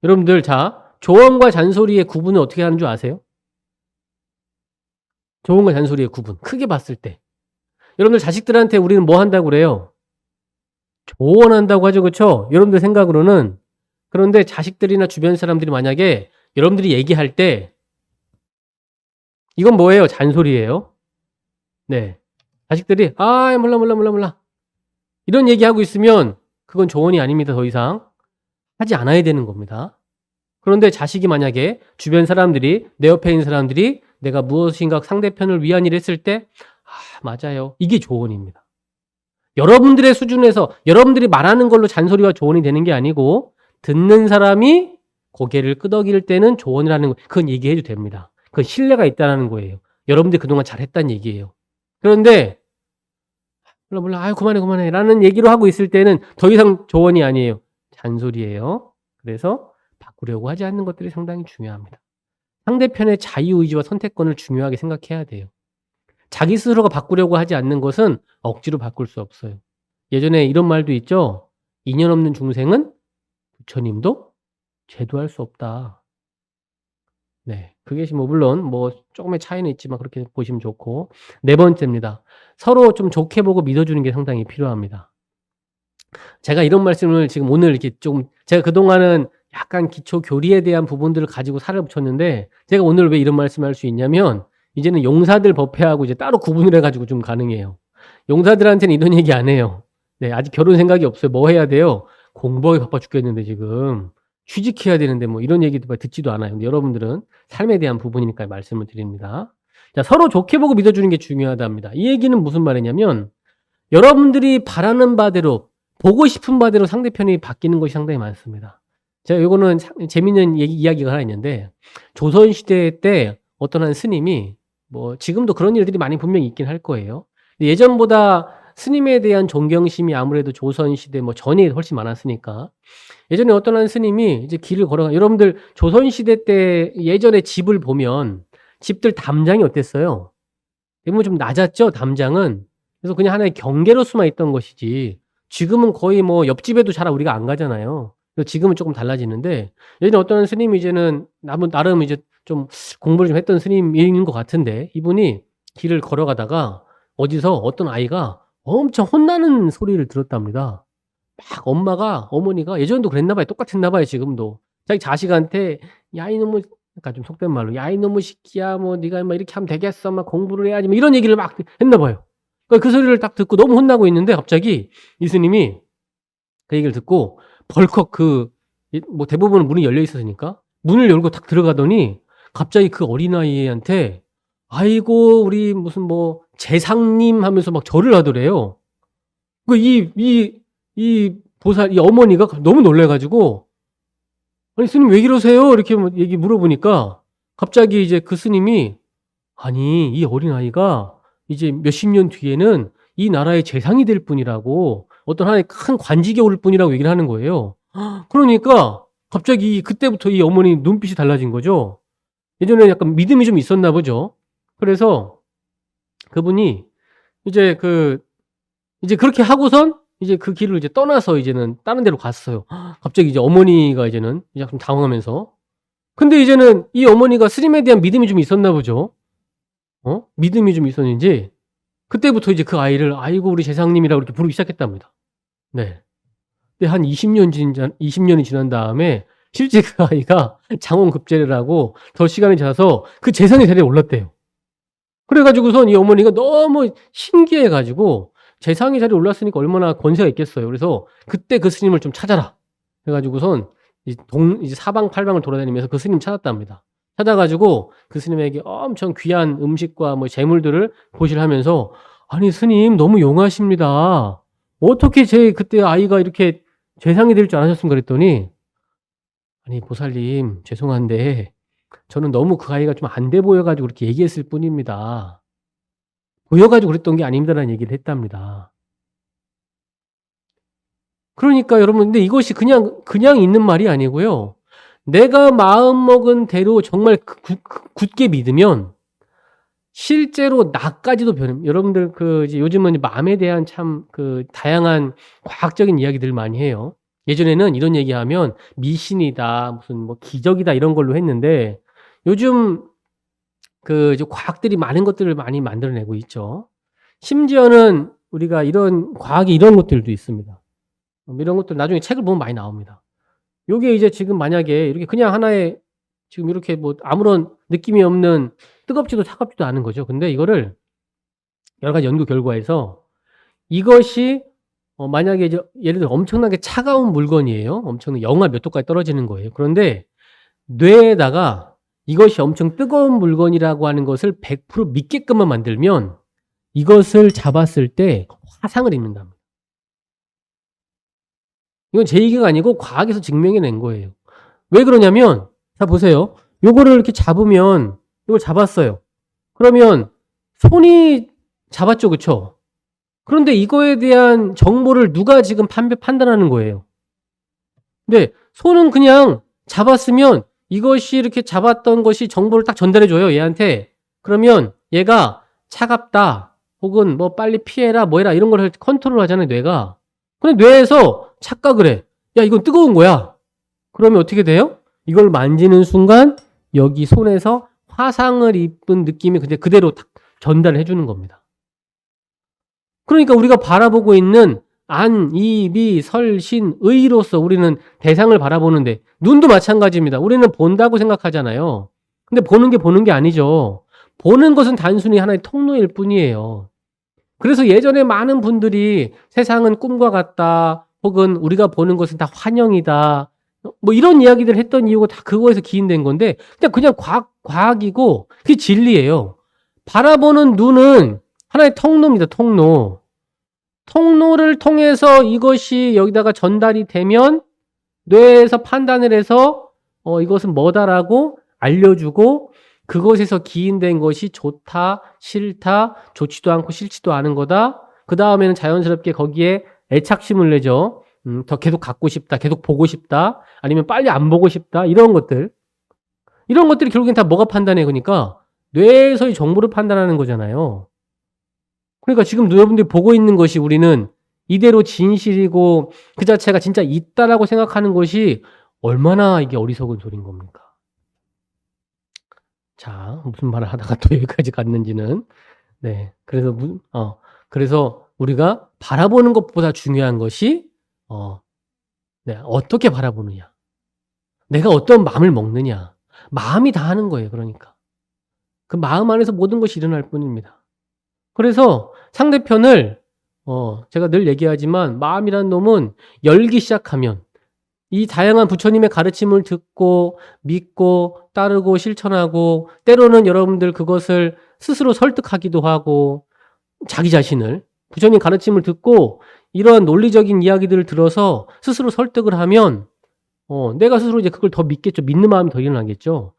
여러분들 조언과 잔소리의 구분을 어떻게 하는 줄 아세요? 조언과 잔소리의 구분 크게 봤을 때 여러분들 자식들한테 우리는 뭐 한다고 그래요? 조언한다고 하죠. 그쵸? 여러분들 생각으로는. 그런데 자식들이나 주변 사람들이 만약에 여러분들이 얘기할 때 이건 뭐예요? 잔소리예요. 네. 자식들이 몰라 이런 얘기하고 있으면 그건 조언이 아닙니다. 더 이상 하지 않아야 되는 겁니다. 그런데 자식이 만약에 주변 사람들이 내 옆에 있는 사람들이 내가 무엇인가 상대편을 위한 일을 했을 때 맞아요. 이게 조언입니다. 여러분들의 수준에서 여러분들이 말하는 걸로 잔소리와 조언이 되는 게 아니고 듣는 사람이 고개를 끄덕일 때는 조언이라는 거 그건 얘기해도 됩니다. 그건 신뢰가 있다는 거예요. 여러분들이 그동안 잘했다는 얘기예요. 그런데 몰라 그만해 라는 얘기로 하고 있을 때는 더 이상 조언이 아니에요. 잔소리예요. 그래서 바꾸려고 하지 않는 것들이 상당히 중요합니다. 상대편의 자유의지와 선택권을 중요하게 생각해야 돼요. 자기 스스로가 바꾸려고 하지 않는 것은 억지로 바꿀 수 없어요. 예전에 이런 말도 있죠. 인연 없는 중생은 부처님도 제도할 수 없다. 네. 그게 물론 조금의 차이는 있지만 그렇게 보시면 좋고. 네 번째입니다. 서로 좀 좋게 보고 믿어주는 게 상당히 필요합니다. 제가 이런 말씀을 지금 오늘 이렇게 제가 그동안은 약간 기초 교리에 대한 부분들을 가지고 살을 붙였는데 제가 오늘 왜 이런 말씀을 할 수 있냐면 이제는 용사들 법회하고 이제 따로 구분을 해가지고 좀 가능해요. 용사들한테는 이런 얘기 안 해요. 네, 아직 결혼 생각이 없어요. 뭐 해야 돼요? 공부하기 바빠 죽겠는데 지금 취직해야 되는데 이런 얘기도 듣지도 않아요. 근데 여러분들은 삶에 대한 부분이니까 말씀을 드립니다. 자, 서로 좋게 보고 믿어주는 게 중요하답니다. 이 얘기는 무슨 말이냐면 여러분들이 바라는 바대로 보고 싶은 바대로 상대편이 바뀌는 것이 상당히 많습니다. 제가 요거는 재밌는 이야기가 하나 있는데 조선시대 때 어떤 한 스님이 지금도 그런 일들이 많이 분명히 있긴 할 거예요. 예전보다 스님에 대한 존경심이 아무래도 조선시대 전에 훨씬 많았으니까 예전에 어떤 한 스님이 이제 길을 여러분들 조선시대 때 예전에 집을 보면 집들 담장이 어땠어요? 대부분 좀 낮았죠, 담장은. 그래서 그냥 하나의 경계로서만 있던 것이지 지금은 거의 옆집에도 잘 우리가 안 가잖아요. 그래서 지금은 조금 달라지는데 예전에 어떤 스님이 이제는 나름 이제 좀 공부를 좀 했던 스님인 것 같은데 이분이 길을 걸어가다가 어디서 어떤 아이가 엄청 혼나는 소리를 들었답니다. 막 어머니가 예전에도 그랬나 봐요. 똑같았나 봐요, 지금도. 자기 자식한테 야 이놈의 그러니까 좀 속된 말로 야 이놈의 새끼야 네가 이렇게 하면 되겠어 공부를 해야지 이런 얘기를 막 했나 봐요. 그러니까 그 소리를 딱 듣고 너무 혼나고 있는데 갑자기 이 스님이 그 얘기를 듣고 벌컥 대부분은 문이 열려 있었으니까 문을 열고 딱 들어가더니 갑자기 그 어린아이한테 아이고 우리 무슨 재상님 하면서 막 절을 하더래요. 이 어머니가 너무 놀래가지고 아니 스님 왜 이러세요? 이렇게 얘기 물어보니까 갑자기 이제 그 스님이 아니 이 어린아이가 이제 몇십 년 뒤에는 이 나라의 재상이 될 뿐이라고 어떤 하나의 큰 관직에 오를 뿐이라고 얘기를 하는 거예요. 그러니까 갑자기 그때부터 이 어머니 눈빛이 달라진 거죠. 예전에 약간 믿음이 좀 있었나 보죠. 그래서 그분이 이제 그렇게 하고선 이제 그 길을 이제 떠나서 이제는 다른 데로 갔어요. 갑자기 이제 어머니가 이제는 좀 당황하면서. 근데 이제는 이 어머니가 스님에 대한 믿음이 좀 있었나 보죠. 믿음이 좀 있었는지 그때부터 이제 그 아이를 아이고 우리 재상님이라고 이렇게 부르기 시작했답니다. 네. 근데 한 20년이 지난 다음에 실제 그 아이가 장원급제를 하고 더 시간이 지나서 그 재상의 자리에 올랐대요. 그래가지고선 이 어머니가 너무 신기해가지고 재상의 자리에 올랐으니까 얼마나 권세가 있겠어요. 그래서 그때 그 스님을 좀 찾아라. 그래가지고선 이제 사방팔방을 돌아다니면서 그 스님 찾았답니다. 찾아가지고 그 스님에게 엄청 귀한 음식과 재물들을 보실하면서 아니 스님 너무 용하십니다. 어떻게 그때 아이가 이렇게 재상이 될 줄 아셨습니까? 그랬더니 아니 보살님 죄송한데 저는 너무 그 아이가 좀 안 돼 보여가지고 그렇게 얘기했을 뿐입니다. 보여가지고 그랬던 게 아닙니다라는 얘기를 했답니다. 그러니까 여러분, 근데 이것이 그냥 있는 말이 아니고요. 내가 마음먹은 대로 정말 굳게 믿으면 실제로 나까지도 변합니다. 여러분들 이제 요즘은 마음에 대한 참 다양한 과학적인 이야기들을 많이 해요. 예전에는 이런 얘기하면 미신이다, 무슨 뭐 기적이다 이런 걸로 했는데 요즘 이제 과학들이 많은 것들을 많이 만들어내고 있죠. 심지어는 우리가 이런 과학이 이런 것들도 있습니다. 이런 것들 나중에 책을 보면 많이 나옵니다. 요게 이제 지금 만약에 이렇게 그냥 하나의 지금 이렇게 뭐 아무런 느낌이 없는 뜨겁지도 차갑지도 않은 거죠. 근데 이거를 여러 가지 연구 결과에서 이것이 만약에 이제 예를 들어 엄청나게 차가운 물건이에요. 엄청나게 영하 몇 도까지 떨어지는 거예요. 그런데 뇌에다가 이것이 엄청 뜨거운 물건이라고 하는 것을 100% 믿게끔만 만들면 이것을 잡았을 때 화상을 입는답니다. 이건 제 얘기가 아니고 과학에서 증명해낸 거예요. 왜 그러냐면 자 보세요. 요거를 이렇게 잡으면 이걸 잡았어요. 그러면 손이 잡았죠, 그쵸? 그런데 이거에 대한 정보를 누가 지금 판단하는 거예요? 근데 손은 그냥 잡았으면 이것이 이렇게 잡았던 것이 정보를 딱 전달해 줘요, 얘한테. 그러면 얘가 차갑다 혹은 뭐 빨리 피해라 뭐 해라 이런 걸 컨트롤 하잖아요, 뇌가. 근데 뇌에서 착각을 해. 야, 이건 뜨거운 거야. 그러면 어떻게 돼요? 이걸 만지는 순간 여기 손에서 화상을 입은 느낌이 그대로 딱 전달해 주는 겁니다. 그러니까 우리가 바라보고 있는 안, 이, 미, 설, 신, 의로서 우리는 대상을 바라보는데 눈도 마찬가지입니다. 우리는 본다고 생각하잖아요. 근데 보는 게 아니죠. 보는 것은 단순히 하나의 통로일 뿐이에요. 그래서 예전에 많은 분들이 세상은 꿈과 같다 혹은 우리가 보는 것은 다 환영이다 뭐 이런 이야기들 했던 이유가 다 그거에서 기인된 건데 그냥 과학이고 그게 진리예요. 바라보는 눈은 하나의 통로입니다. 통로를 통해서 이것이 여기다가 전달이 되면 뇌에서 판단을 해서 이것은 뭐다라고 알려주고 그것에서 기인된 것이 좋다, 싫다, 좋지도 않고 싫지도 않은 거다. 그 다음에는 자연스럽게 거기에 애착심을 내죠. 더 계속 갖고 싶다, 계속 보고 싶다, 아니면 빨리 안 보고 싶다, 이런 것들. 이런 것들이 결국엔 다 뭐가 판단해? 그러니까 뇌에서의 정보를 판단하는 거잖아요. 그러니까 지금 여러분들이 보고 있는 것이 우리는 이대로 진실이고 그 자체가 진짜 있다라고 생각하는 것이 얼마나 이게 어리석은 소린 겁니까? 자, 무슨 말을 하다가 또 여기까지 갔는지는. 네. 그래서 우리가 바라보는 것보다 중요한 것이 네, 어떻게 바라보느냐. 내가 어떤 마음을 먹느냐. 마음이 다 하는 거예요, 그러니까. 그 마음 안에서 모든 것이 일어날 뿐입니다. 그래서 상대편을 제가 늘 얘기하지만 마음이란 놈은 열기 시작하면 이 다양한 부처님의 가르침을 듣고 믿고 따르고 실천하고 때로는 여러분들 그것을 스스로 설득하기도 하고 자기 자신을 부처님 가르침을 듣고 이러한 논리적인 이야기들을 들어서 스스로 설득을 하면 내가 스스로 이제 그걸 더 믿겠죠. 믿는 마음이 더 일어나겠죠.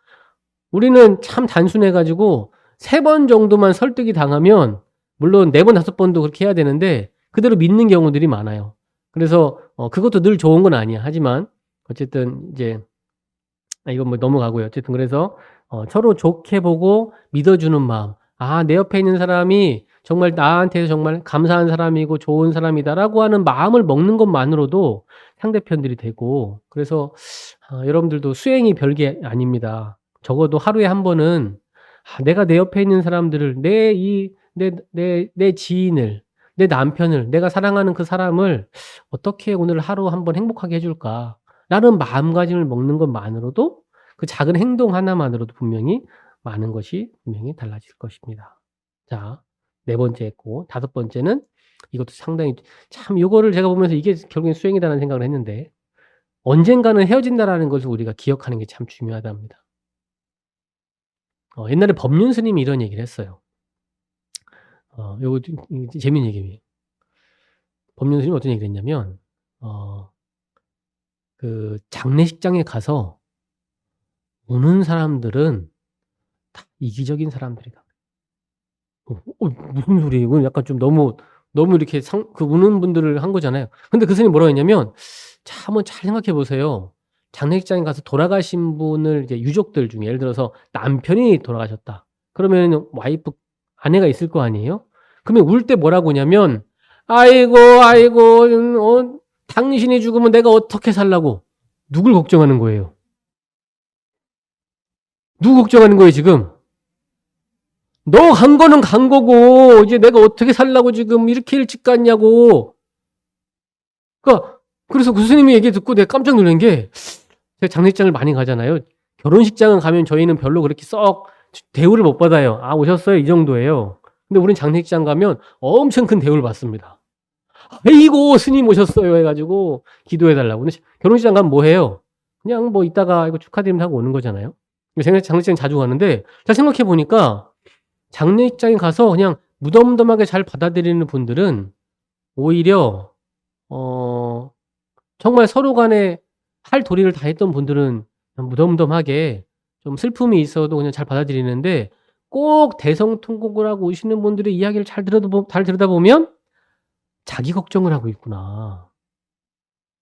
우리는 참 단순해 가지고 3번 정도만 설득이 당하면 물론 4번, 5번도 그렇게 해야 되는데 그대로 믿는 경우들이 많아요. 그래서 그것도 늘 좋은 건 아니야. 하지만 어쨌든 이제 이건 뭐 넘어가고요. 어쨌든 그래서 서로 좋게 보고 믿어주는 마음. 내 옆에 있는 사람이 정말 나한테 정말 감사한 사람이고 좋은 사람이다라고 하는 마음을 먹는 것만으로도 상대편들이 되고 그래서 여러분들도 수행이 별게 아닙니다. 적어도 하루에 한 번은 내가 내 옆에 있는 사람들을 내 지인을 내 남편을 내가 사랑하는 그 사람을 어떻게 오늘 하루 한번 행복하게 해줄까 라는 마음가짐을 먹는 것만으로도 그 작은 행동 하나만으로도 분명히 많은 것이 분명히 달라질 것입니다. 자, 4번째 했고 5번째는 이것도 상당히 참 요거를 제가 보면서 이게 결국엔 수행이다라는 생각을 했는데 언젠가는 헤어진다라는 것을 우리가 기억하는 게 참 중요하답니다. 옛날에 법륜 스님이 이런 얘기를 했어요. 요거 좀 재미있는 얘기예요. 법륜 스님이 어떤 얘기를 했냐면 그 장례식장에 가서 우는 사람들은 다 이기적인 사람들이다. 무슨 소리예요? 이건 약간 좀 너무 너무 이렇게 우는 분들을 한 거잖아요. 근데 그 스님이 뭐라고 했냐면 자 한번 잘 생각해 보세요. 장례식장에 가서 돌아가신 분을 이제 유족들 중에 예를 들어서 남편이 돌아가셨다. 그러면 와이프 아내가 있을 거 아니에요? 그러면 울 때 뭐라고 하냐면 "아이고, 아이고 당신이 죽으면 내가 어떻게 살라고." 누굴 걱정하는 거예요? 누구 걱정하는 거예요, 지금? 너 간 거는 간 거고 이제 내가 어떻게 살라고 지금 이렇게 일찍 갔냐고. 그러니까 그래서 그 스님이 얘기 듣고 내가 깜짝 놀란 게 제가 장례식장을 많이 가잖아요. 결혼식장은 가면 저희는 별로 그렇게 썩 대우를 못 받아요. "아 오셨어요." 이 정도예요. 근데 우린 장례식장 가면 엄청 큰 대우를 받습니다. "아이고 스님 오셨어요." 해 가지고 기도해 달라고. 근데 결혼식장 가면 뭐 해요? 그냥 뭐 이따가 "아이고 축하드립니다." 하고 오는 거잖아요. 제가 장례식장 자주 가는데 잘 생각해 보니까 장례식장에 가서 그냥 무덤덤하게 잘 받아들이는 분들은 오히려 어 정말 서로 간에 할 도리를 다 했던 분들은 그냥 무덤덤하게 좀 슬픔이 있어도 그냥 잘 받아들이는데 꼭 대성통곡을 하고 오시는 분들의 이야기를 잘 들여다 보면 '자기 걱정을 하고 있구나.'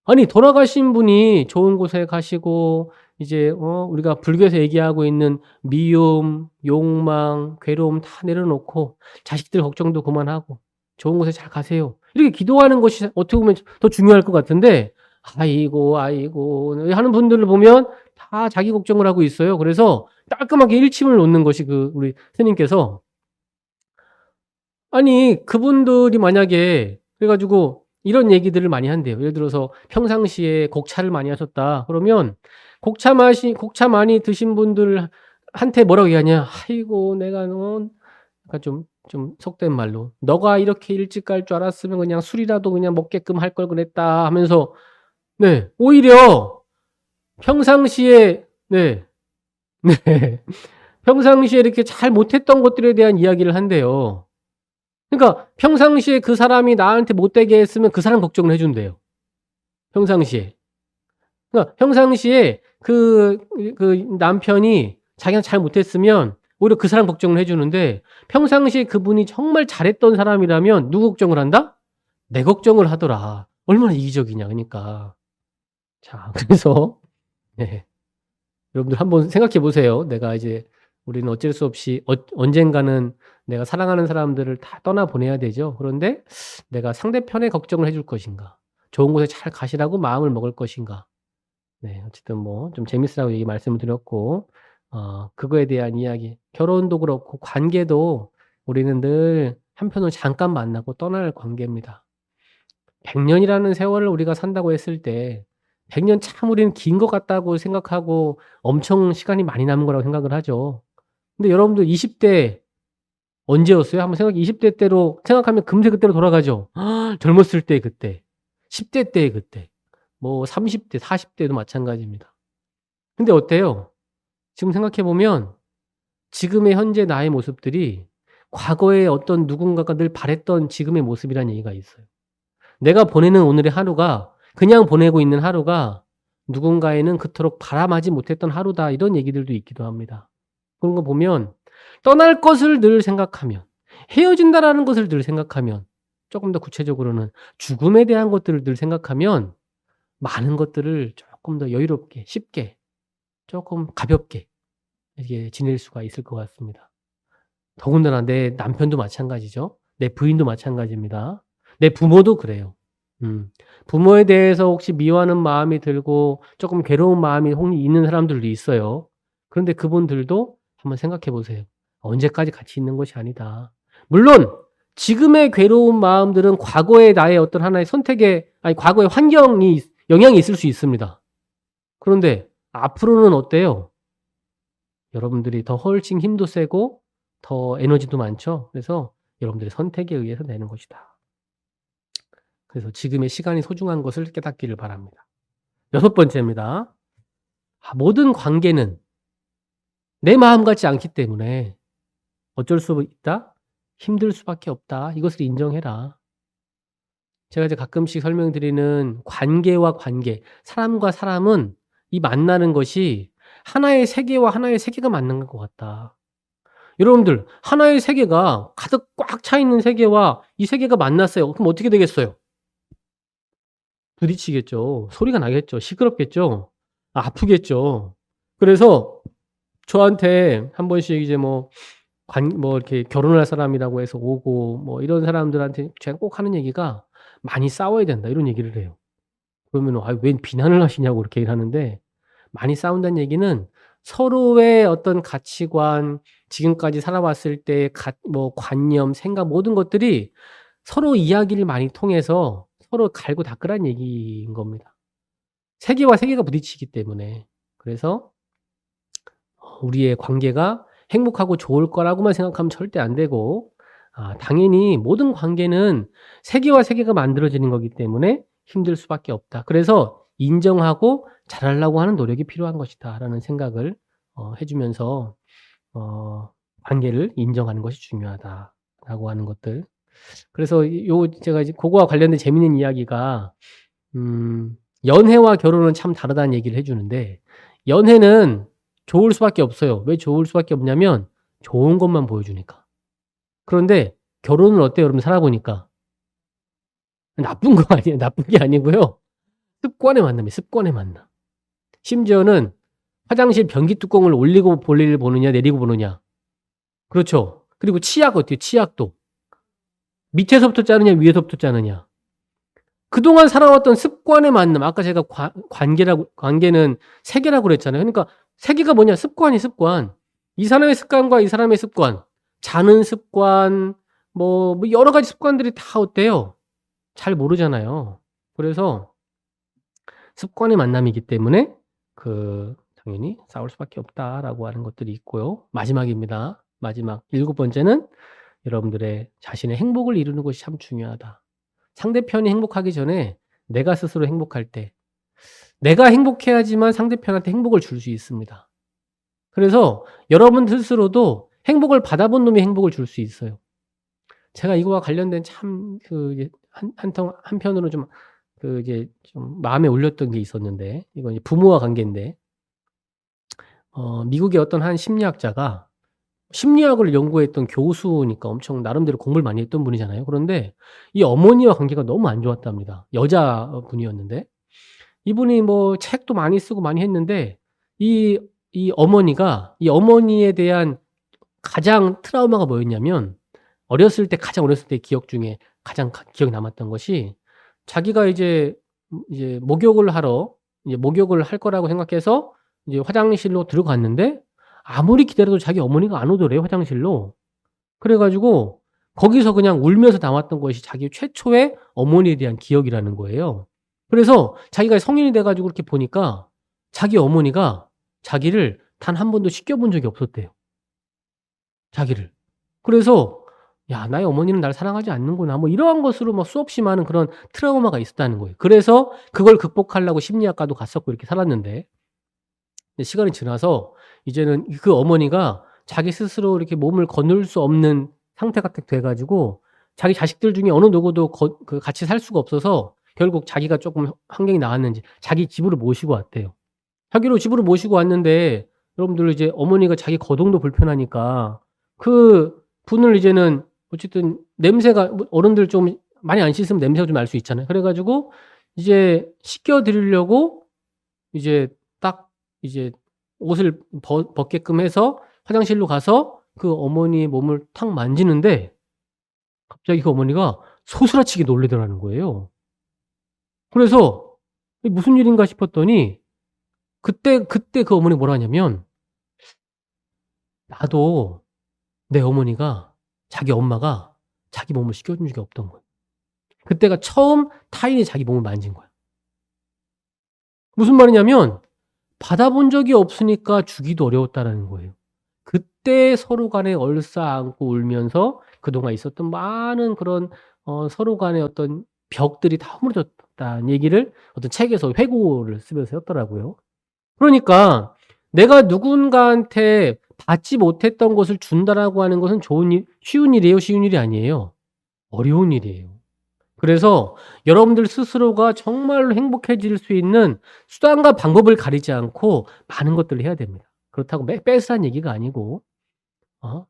아니 돌아가신 분이 좋은 곳에 가시고 이제 우리가 불교에서 얘기하고 있는 미움, 욕망, 괴로움 다 내려놓고 자식들 걱정도 그만하고 "좋은 곳에 잘 가세요." 이렇게 기도하는 것이 어떻게 보면 더 중요할 것 같은데 "아이고, 아이고." 하는 분들을 보면 다 자기 걱정을 하고 있어요. 그래서 깔끔하게 일침을 놓는 것이 우리 스님께서 아니 그분들이 만약에 그래 가지고 이런 얘기들을 많이 한대요. 예를 들어서 평상시에 곡차를 많이 하셨다. 그러면 곡차 많이 드신 분들 한테 뭐라고 얘기하냐. "아이고 내가 그러니까 좀 속된 말로 "너가 이렇게 일찍 갈 줄 알았으면 그냥 술이라도 그냥 먹게끔 할 걸 그랬다." 하면서 네 오히려 평상시에 네. 네. 평상시에 이렇게 잘 못했던 것들에 대한 이야기를 한대요. 그러니까 평상시에 그 사람이 나한테 못되게 했으면 그 사람 걱정을 해 준대요, 평상시에. 그러니까 평상시에 그 남편이 자기가 잘 못했으면 오히려 그 사람 걱정을 해 주는데 평상시에 그분이 정말 잘했던 사람이라면 누구 걱정을 한다? 내 걱정을 하더라. 얼마나 이기적이냐 그러니까. 자 그래서 네. 여러분들 한번 생각해 보세요. 내가 이제 우리는 어쩔 수 없이 언젠가는 내가 사랑하는 사람들을 다 떠나 보내야 되죠. 그런데 내가 상대편의 걱정을 해줄 것인가? 좋은 곳에 잘 가시라고 마음을 먹을 것인가? 네. 어쨌든 뭐 좀 재밌으라고 얘기 말씀을 드렸고 그거에 대한 이야기 결혼도 그렇고 관계도 우리는 늘 한편으로 잠깐 만나고 떠날 관계입니다. 100 년이라는 세월을 우리가 산다고 했을 때 100년 참 우리는 긴 것 같다고 생각하고 엄청 시간이 많이 남은 거라고 생각을 하죠. 근데 여러분들 20대 언제였어요? 한번 20대 때로 생각하면 금세 그때로 돌아가죠. 젊었을 때 그때. 10대 때의 그때. 뭐 30 대, 40 대도 마찬가지입니다. 근데 어때요? 지금 생각해 보면 지금의 현재 나의 모습들이 과거에 어떤 누군가가 늘 바랬던 지금의 모습이라는 얘기가 있어요. 내가 보내는 오늘의 하루가 그냥 보내고 있는 하루가 누군가에는 그토록 바람하지 못했던 하루다 이런 얘기들도 있기도 합니다. 그런 거 보면 떠날 것을 늘 생각하면 헤어진다라는 것을 늘 생각하면 쪼끔 더 구체적으로는 죽음에 대한 것들을 늘 생각하면 많은 것들을 쪼끔 더 여유롭게 쉽게 쪼끔 가볍게 이렇게 지낼 수가 있을 것 같습니다. 더군다나 내 남편도 마찬가지죠. 내 부인도 마찬가지입니다. 내 부모도 그래요. 음. 부모에 대해서 혹시 미워하는 마음이 들고 쪼끔 괴로운 마음이 혹 있는 사람들도 있어요. 그런데 그분들도 한번 생각해 보세요. '언제까지 같이 있는 것이 아니다.' 물론 지금의 괴로운 마음들은 과거의 나의 어떤 하나의 선택에 아니 과거의 환경이 영향이 있을 수 있습니다. 그런데 앞으로는 어때요? 여러분들이 더 훨씬 힘도 세고 더 에너지도 많죠. 그래서 여러분들의 선택에 의해서 되는 것이다. 그래서 지금의 시간이 소중한 것을 깨닫기를 바랍니다. 여섯 번째입니다. 모든 관계는 내 마음 같지 않기 때문에 어쩔 수 있다. 힘들 수밖에 없다. 이것을 인정해라. 제가 이제 가끔씩 설명드리는 관계와 관계, 사람과 사람은 이 만나는 것이 하나의 세계와 하나의 세계가 만난 것 같다. 여러분들 하나의 세계가 가득 꽉 차 있는 세계와 이 세계가 만났어요. 그럼 어떻게 되겠어요? 부딪히겠죠. 소리가 나겠죠. 시끄럽겠죠. 아프겠죠. 그래서 저한테 한 번씩 이제 뭐 이렇게 결혼할 사람이라고 해서 오고 뭐 이런 사람들한테 제가 꼭 하는 얘기가 "많이 싸워야 된다." 이런 얘기를 해요. 그러면은 "아이 웬 비난을 하시냐."고 그렇게 얘기를 하는데, 많이 싸운다는 얘기는 서로의 어떤 가치관, 지금까지 살아왔을 때의 관념, 생각 모든 것들이 서로 이야기를 많이 통해서 서로 갈고 닦으라는 얘기인 겁니다. 세계와 세계가 부딪히기 때문에. 그래서 우리의 관계가 행복하고 좋을 거라고만 생각하면 절대 안 되고, 당연히 모든 관계는 세계와 세계가 만들어지는 거기 때문에 힘들 수밖에 없다. 그래서 인정하고 잘하려고 하는 노력이 필요한 것이다라는 생각을 해 주면서 어 '관계를 인정하는 것이 중요하다.'라고 하는 것들. 그래서 제가 이제 고거와 관련된 재미있는 이야기가, 연애와 결혼은 참 다르다는 얘기를 해 주는데, 연애는 좋을 수밖에 없어요. 왜 좋을 수밖에 없냐면 좋은 것만 보여주니까. 그런데 결혼은 어때요 여러분 살아 보니까? 나쁜 거 아니에요. 나쁜 게 아니고요. 습관의 만남이에요, 습관의 만남. 심지어는 화장실 변기 뚜껑을 올리고 볼일을 보느냐 내리고 보느냐. 그렇죠. 그리고 치약 어때요? 치약도. 밑에서부터 자르냐 위에서부터 자르냐. 그동안 살아왔던 습관의 만남, 아까 제가 관계는 세계라고 그랬잖아요. 그러니까 세계가 뭐냐? 습관이 습관. 이 사람의 습관과 이 사람의 습관, 자는 습관, 뭐 여러 가지 습관들이 다 어때요? 잘 모르잖아요. 그래서 습관의 만남이기 때문에 당연히 싸울 수밖에 없다라고 하는 것들이 있고요. 마지막입니다. 마지막 7번째는 여러분들의 자신의 행복을 이루는 것이 참 중요하다. 상대편이 행복하기 전에 내가 스스로 행복할 때, 내가 행복해야지만 상대편한테 행복을 줄 수 있습니다. 그래서 여러분 스스로도 행복을 받아본 놈이 행복을 줄 수 있어요. 제가 이거와 관련된 참 이제 한편으로 좀 이제 좀 마음에 울렸던 게 있었는데, 이건 이제 부모와 관계인데, 미국의 어떤 한 심리학자가, 심리학을 연구했던 교수니까 엄청 나름대로 공부를 많이 했던 분이잖아요. 그런데 이 어머니와 관계가 너무 안 좋았답니다. 여자분이었는데 이분이 뭐 책도 많이 쓰고 많이 했는데, 이 어머니에 대한 가장 트라우마가 뭐였냐면, 가장 어렸을 때 기억 중에 가장 기억에 남았던 것이, 자기가 이제 목욕을 할 거라고 생각해서 이제 화장실로 들어갔는데 아무리 기다려도 자기 어머니가 안 오더래요, 화장실로. 그래 가지고 거기서 그냥 울면서 나왔던 것이 자기 최초의 어머니에 대한 기억이라는 거예요. 그래서 자기가 성인이 돼 가지고 이렇게 보니까 자기 어머니가 자기를 단 한 번도 씻겨 본 적이 없었대요, 자기를. 그래서 '야, 나의 어머니는 나를 사랑하지 않는구나.' 뭐 이러한 것으로 막 수없이 많은 그런 트라우마가 있었다는 거예요. 그래서 그걸 극복하려고 심리학과도 갔었고 이렇게 살았는데, 근데 시간이 지나서 이제는 그 어머니가 자기 스스로 이렇게 몸을 거늘 수 없는 상태가 딱 돼 가지고 자기 자식들 중에 어느 누구도 같이 살 수가 없어서 결국 자기가 쪼끔 환경이 나았는지 자기 집으로 모시고 왔대요. 자기를 집으로 모시고 왔는데, 여러분들 이제 어머니가 자기 거동도 불편하니까 그분을 이제는 어쨌든 냄새가, 어른들 좀 많이 안 씻으면 냄새가 좀 날 수 있잖아요. 그래 가지고 이제 씻겨 드리려고 이제 딱 이제 옷을 벗게끔 해서 화장실로 가서 그 어머니의 몸을 탁 만지는데, 갑자기 그 어머니가 소스라치게 놀라더라는 거예요. 그래서 '이게 무슨 일인가?' 싶었더니, 그때 그 어머니가 뭐라 하냐면, 나도 내 어머니가, 자기 엄마가 자기 몸을 씻겨 준 적이 없던 거예요. 그때가 처음 타인이 자기 몸을 만진 거야. 무슨 말이냐면 받아본 적이 없으니까 주기도 어려웠다라는 거예요. 그때 서로 간에 얼싸안고 울면서 그동안 있었던 많은 그런 서로 간의 어떤 벽들이 다 허물어졌다는 얘기를 어떤 책에서 회고를 쓰면서 했더라고요. 그러니까 내가 누군가한테 받지 못했던 것을 준다라고 하는 것은 쉬운 일이에요? 쉬운 일이 아니에요. 어려운 일이에요. 그래서 여러분들 스스로가 정말로 행복해질 수 있는 수단과 방법을 가리지 않고 많은 것들을 해야 됩니다. 그렇다고 뺏으라는 얘기가 아니고, 어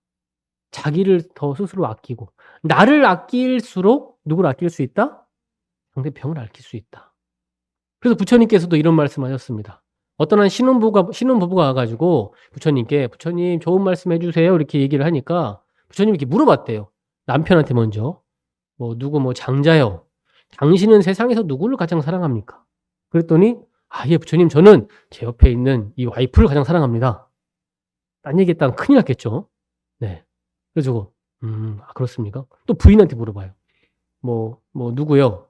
자기를 더 스스로 아끼고 나를 아낄수록 누구를 아낄 수 있다? 상대방을 아낄 수 있다. 그래서 부처님께서도 이런 말씀하셨습니다. 어떤 한 신혼부부가 와 가지고 부처님께 "부처님 좋은 말씀 해 주세요." 이렇게 얘기를 하니까 부처님이 이렇게 물어봤대요. 남편한테 먼저. "누구 장자여. 당신은 세상에서 누구를 가장 사랑합니까?" 그랬더니 "아 예 부처님 저는 제 옆에 있는 이 와이프를 가장 사랑합니다." 딴 얘기했다간 큰일 났겠죠. 네. 그래 가지고 "아 그렇습니까?" 또 부인한테 물어봐요. "누구요?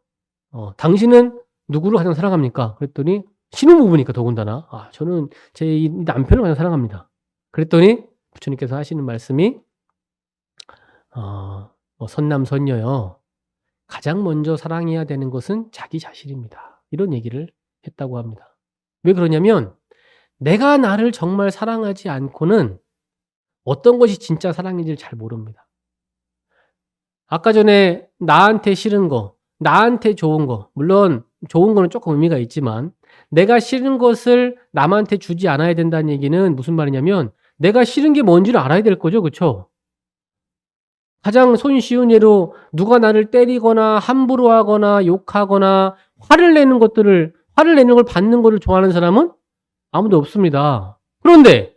당신은 누구를 가장 사랑합니까?" 그랬더니 신혼부부니까 더군다나 "아 저는 제 이 남편을 가장 사랑합니다." 그랬더니 부처님께서 하시는 말씀이 "선남선녀여 가장 먼저 사랑해야 되는 것은 자기 자신입니다." 이런 얘기를 했다고 합니다. 왜 그러냐면 내가 나를 정말 사랑하지 않고는 어떤 것이 진짜 사랑인지를 잘 모릅니다. 아까 전에 나한테 싫은 거, 나한테 좋은 거, 물론 좋은 거는 쪼끔 의미가 있지만 내가 싫은 것을 남한테 주지 않아야 된다는 얘기는 무슨 말이냐면 내가 싫은 게 뭔지를 알아야 될 거죠. 그쵸? 가장 손쉬운 예로 누가 나를 때리거나 함부로 하거나 욕하거나 화를 내는 걸 받는 거를 좋아하는 사람은 아무도 없습니다. 그런데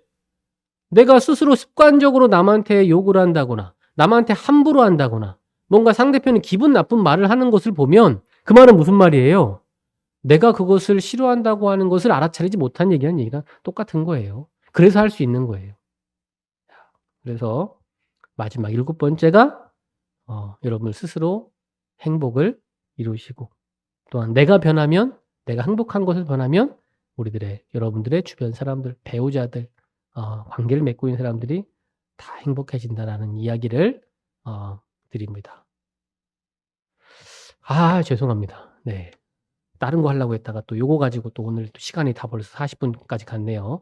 내가 스스로 습관적으로 남한테 욕을 한다거나 남한테 함부로 한다거나 뭔가 상대편이 기분 나쁜 말을 하는 것을 보면 그 말은 무슨 말이에요? 내가 그것을 싫어한다고 하는 것을 알아차리지 못한 얘기랑 똑같은 거예요. 그래서 할 수 있는 거예요. 그래서 마지막 7번째가 여러분 스스로 행복을 이루시고 또한 내가 행복한 것을 변하면 여러분들의 주변 사람들, 배우자들, 관계를 맺고 있는 사람들이 다 행복해진다라는 이야기를 드립니다. 죄송합니다. 네. 다른 거 하려고 했다가 또 요거 가지고 또 오늘 또 시간이 다 벌써 40분까지 갔네요.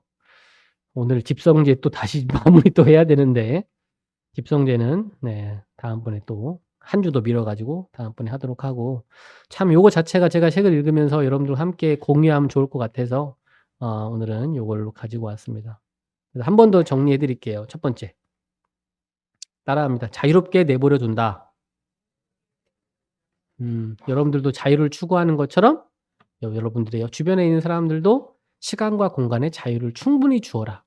오늘 집성제 또 다시 마무리 또 해야 되는데 집성제는 네 다음번에 또 한 주 더 미뤄 가지고 다음번에 하도록 하고 참 요거 자체가 제가 책을 읽으면서 여러분들과 함께 공유하면 좋을 것 같아서 오늘은 요걸로 가지고 왔습니다. 그래서 한 번 더 정리해 드릴게요. 첫 번째. 따라합니다. 자유롭게 내버려 둔다. 여러분들도 자유를 추구하는 것처럼 여러분들의 주변에 있는 사람들도 시간과 공간의 자유를 충분히 주어라.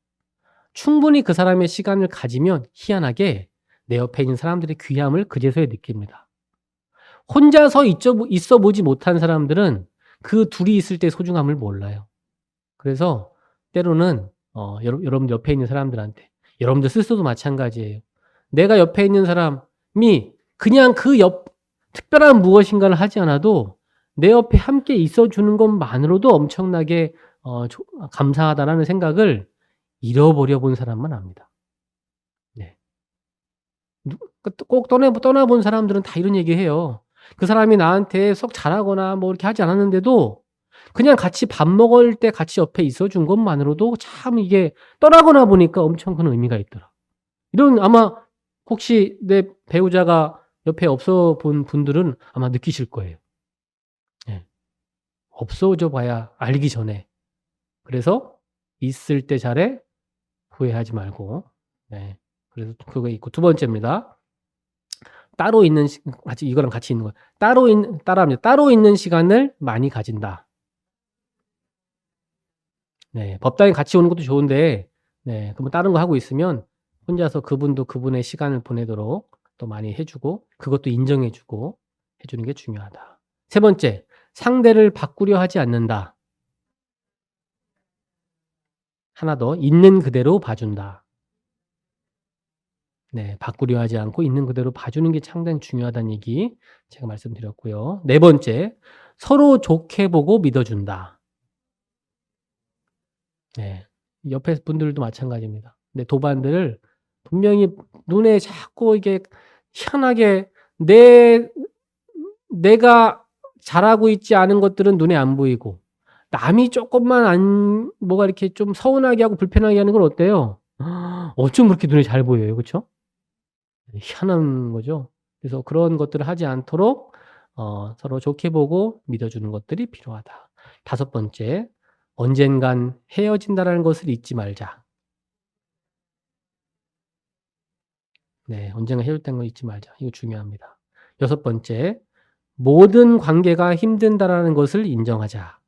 충분히 그 사람의 시간을 가지면 희한하게 내 옆에 있는 사람들의 귀함을 그제서야 느낍니다. 혼자서 있어 보지 못한 사람들은 그 둘이 있을 때 소중함을 몰라요. 그래서 때로는 여러분들 옆에 있는 사람들한테 여러분들 스스로도 마찬가지예요. 내가 옆에 있는 사람이 그냥 특별한 무엇인가를 하지 않아도 내 옆에 함께 있어 주는 것만으로도 엄청나게 감사하다라는 생각을 잃어버려 본 사람만 압니다. 네. 꼭 떠나본 사람들은 다 이런 얘기해요. 그 사람이 나한테 썩 잘하거나 이렇게 하지 않았는데도 그냥 같이 밥 먹을 때 같이 옆에 있어 준 것만으로도 참 이게 떠나거나 보니까 엄청 큰 의미가 있더라. 이런 아마 혹시 내 배우자가 옆에 없어 본 분들은 아마 느끼실 거예요. 예. 없어져 봐야 알기 전에. 그래서 있을 때 잘해 후회하지 말고. 네. 그래서 그거 있고 두 번째입니다. 이거랑 같이 있는 거예요. 따라합니다. 따로 있는 시간을 많이 가진다. 네. 법당에 같이 오는 것도 좋은데 그러면 다른 거 하고 있으면 혼자서 그분도 그분의 시간을 보내도록 또 많이 해 주고 그것도 인정해 주고 해 주는 게 중요하다. 세 번째, 상대를 바꾸려 하지 않는다. 하나 더, 있는 그대로 봐준다. 네. 바꾸려 하지 않고 있는 그대로 봐주는 게 상당히 중요하다는 얘기 제가 말씀드렸고요. 네 번째, 서로 좋게 보고 믿어준다. 네. 옆에 분들도 마찬가지입니다. 근데 도반들을 분명히 눈에 자꾸 이게 희한하게 내가 잘하고 있지 않은 것들은 눈에 안 보이고 남이 쪼끔만 뭐가 이렇게 좀 서운하게 하고 불편하게 하는 건 어때요? 어쩜 그렇게 눈에 잘 보여요. 그쵸? 희한한 거죠. 그래서 그런 것들을 하지 않도록 서로 좋게 보고 믿어주는 것들이 필요하다. 다섯 번째, 언젠간 헤어진다라는 것을 잊지 말자. 네. 언젠가 해줬다는 거 잊지 말자. 이거 중요합니다. 6번째. 모든 관계가 힘든다라는 것을 인정하자.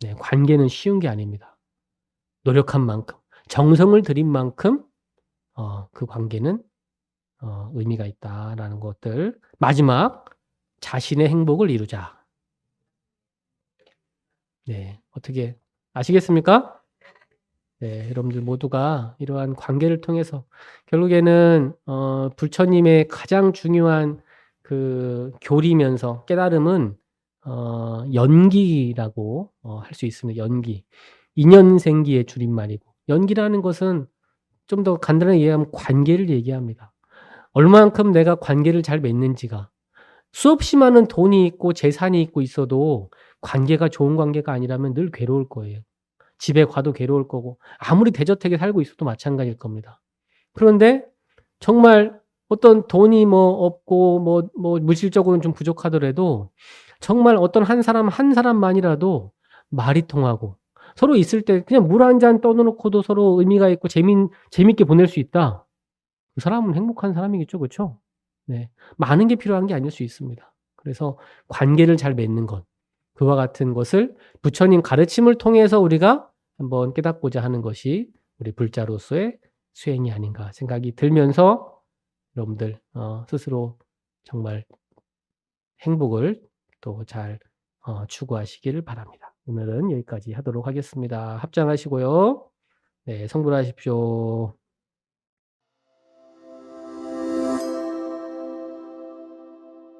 네. 관계는 쉬운 게 아닙니다. 노력한 만큼, 정성을 들인 만큼 그 관계는 의미가 있다라는 것들. 마지막, 자신의 행복을 이루자. 네. 어떻게 아시겠습니까? 네. 여러분들 모두가 이러한 관계를 통해서 결국에는 부처님의 가장 중요한 그 교리면서 깨달음은 연기라고 할 수 있습니다. 연기. 인연생기의 줄임말이고, 연기라는 것은 좀 더 간단하게 얘기하면 관계를 얘기합니다. 얼마만큼 내가 관계를 잘 맺는지가, 수없이 많은 돈이 있고 재산이 있고 있어도 관계가 좋은 관계가 아니라면 늘 괴로울 거예요. 집에 가도 괴로울 거고, 아무리 대저택에 살고 있어도 마찬가지일 겁니다. 그런데 정말 어떤 돈이 뭐 없고 물질적으로는 좀 부족하더라도 정말 어떤 한 사람 한 사람만이라도 말이 통하고 서로 있을 때 그냥 물 한 잔 떠 놓고도 서로 의미가 있고 재밌게 보낼 수 있다. 그 사람은 행복한 사람이겠죠. 그쵸? 네. 많은 게 필요한 게 아닐 수 있습니다. 그래서 관계를 잘 맺는 것, 그와 같은 것을 부처님 가르침을 통해서 우리가 한번 깨닫고자 하는 것이 우리 불자로서의 수행이 아닌가 생각이 들면서 여러분들 스스로 정말 행복을 또 잘 추구하시기를 바랍니다. 오늘은 여기까지 하도록 하겠습니다. 합장하시고요. 네, 성불하십시오.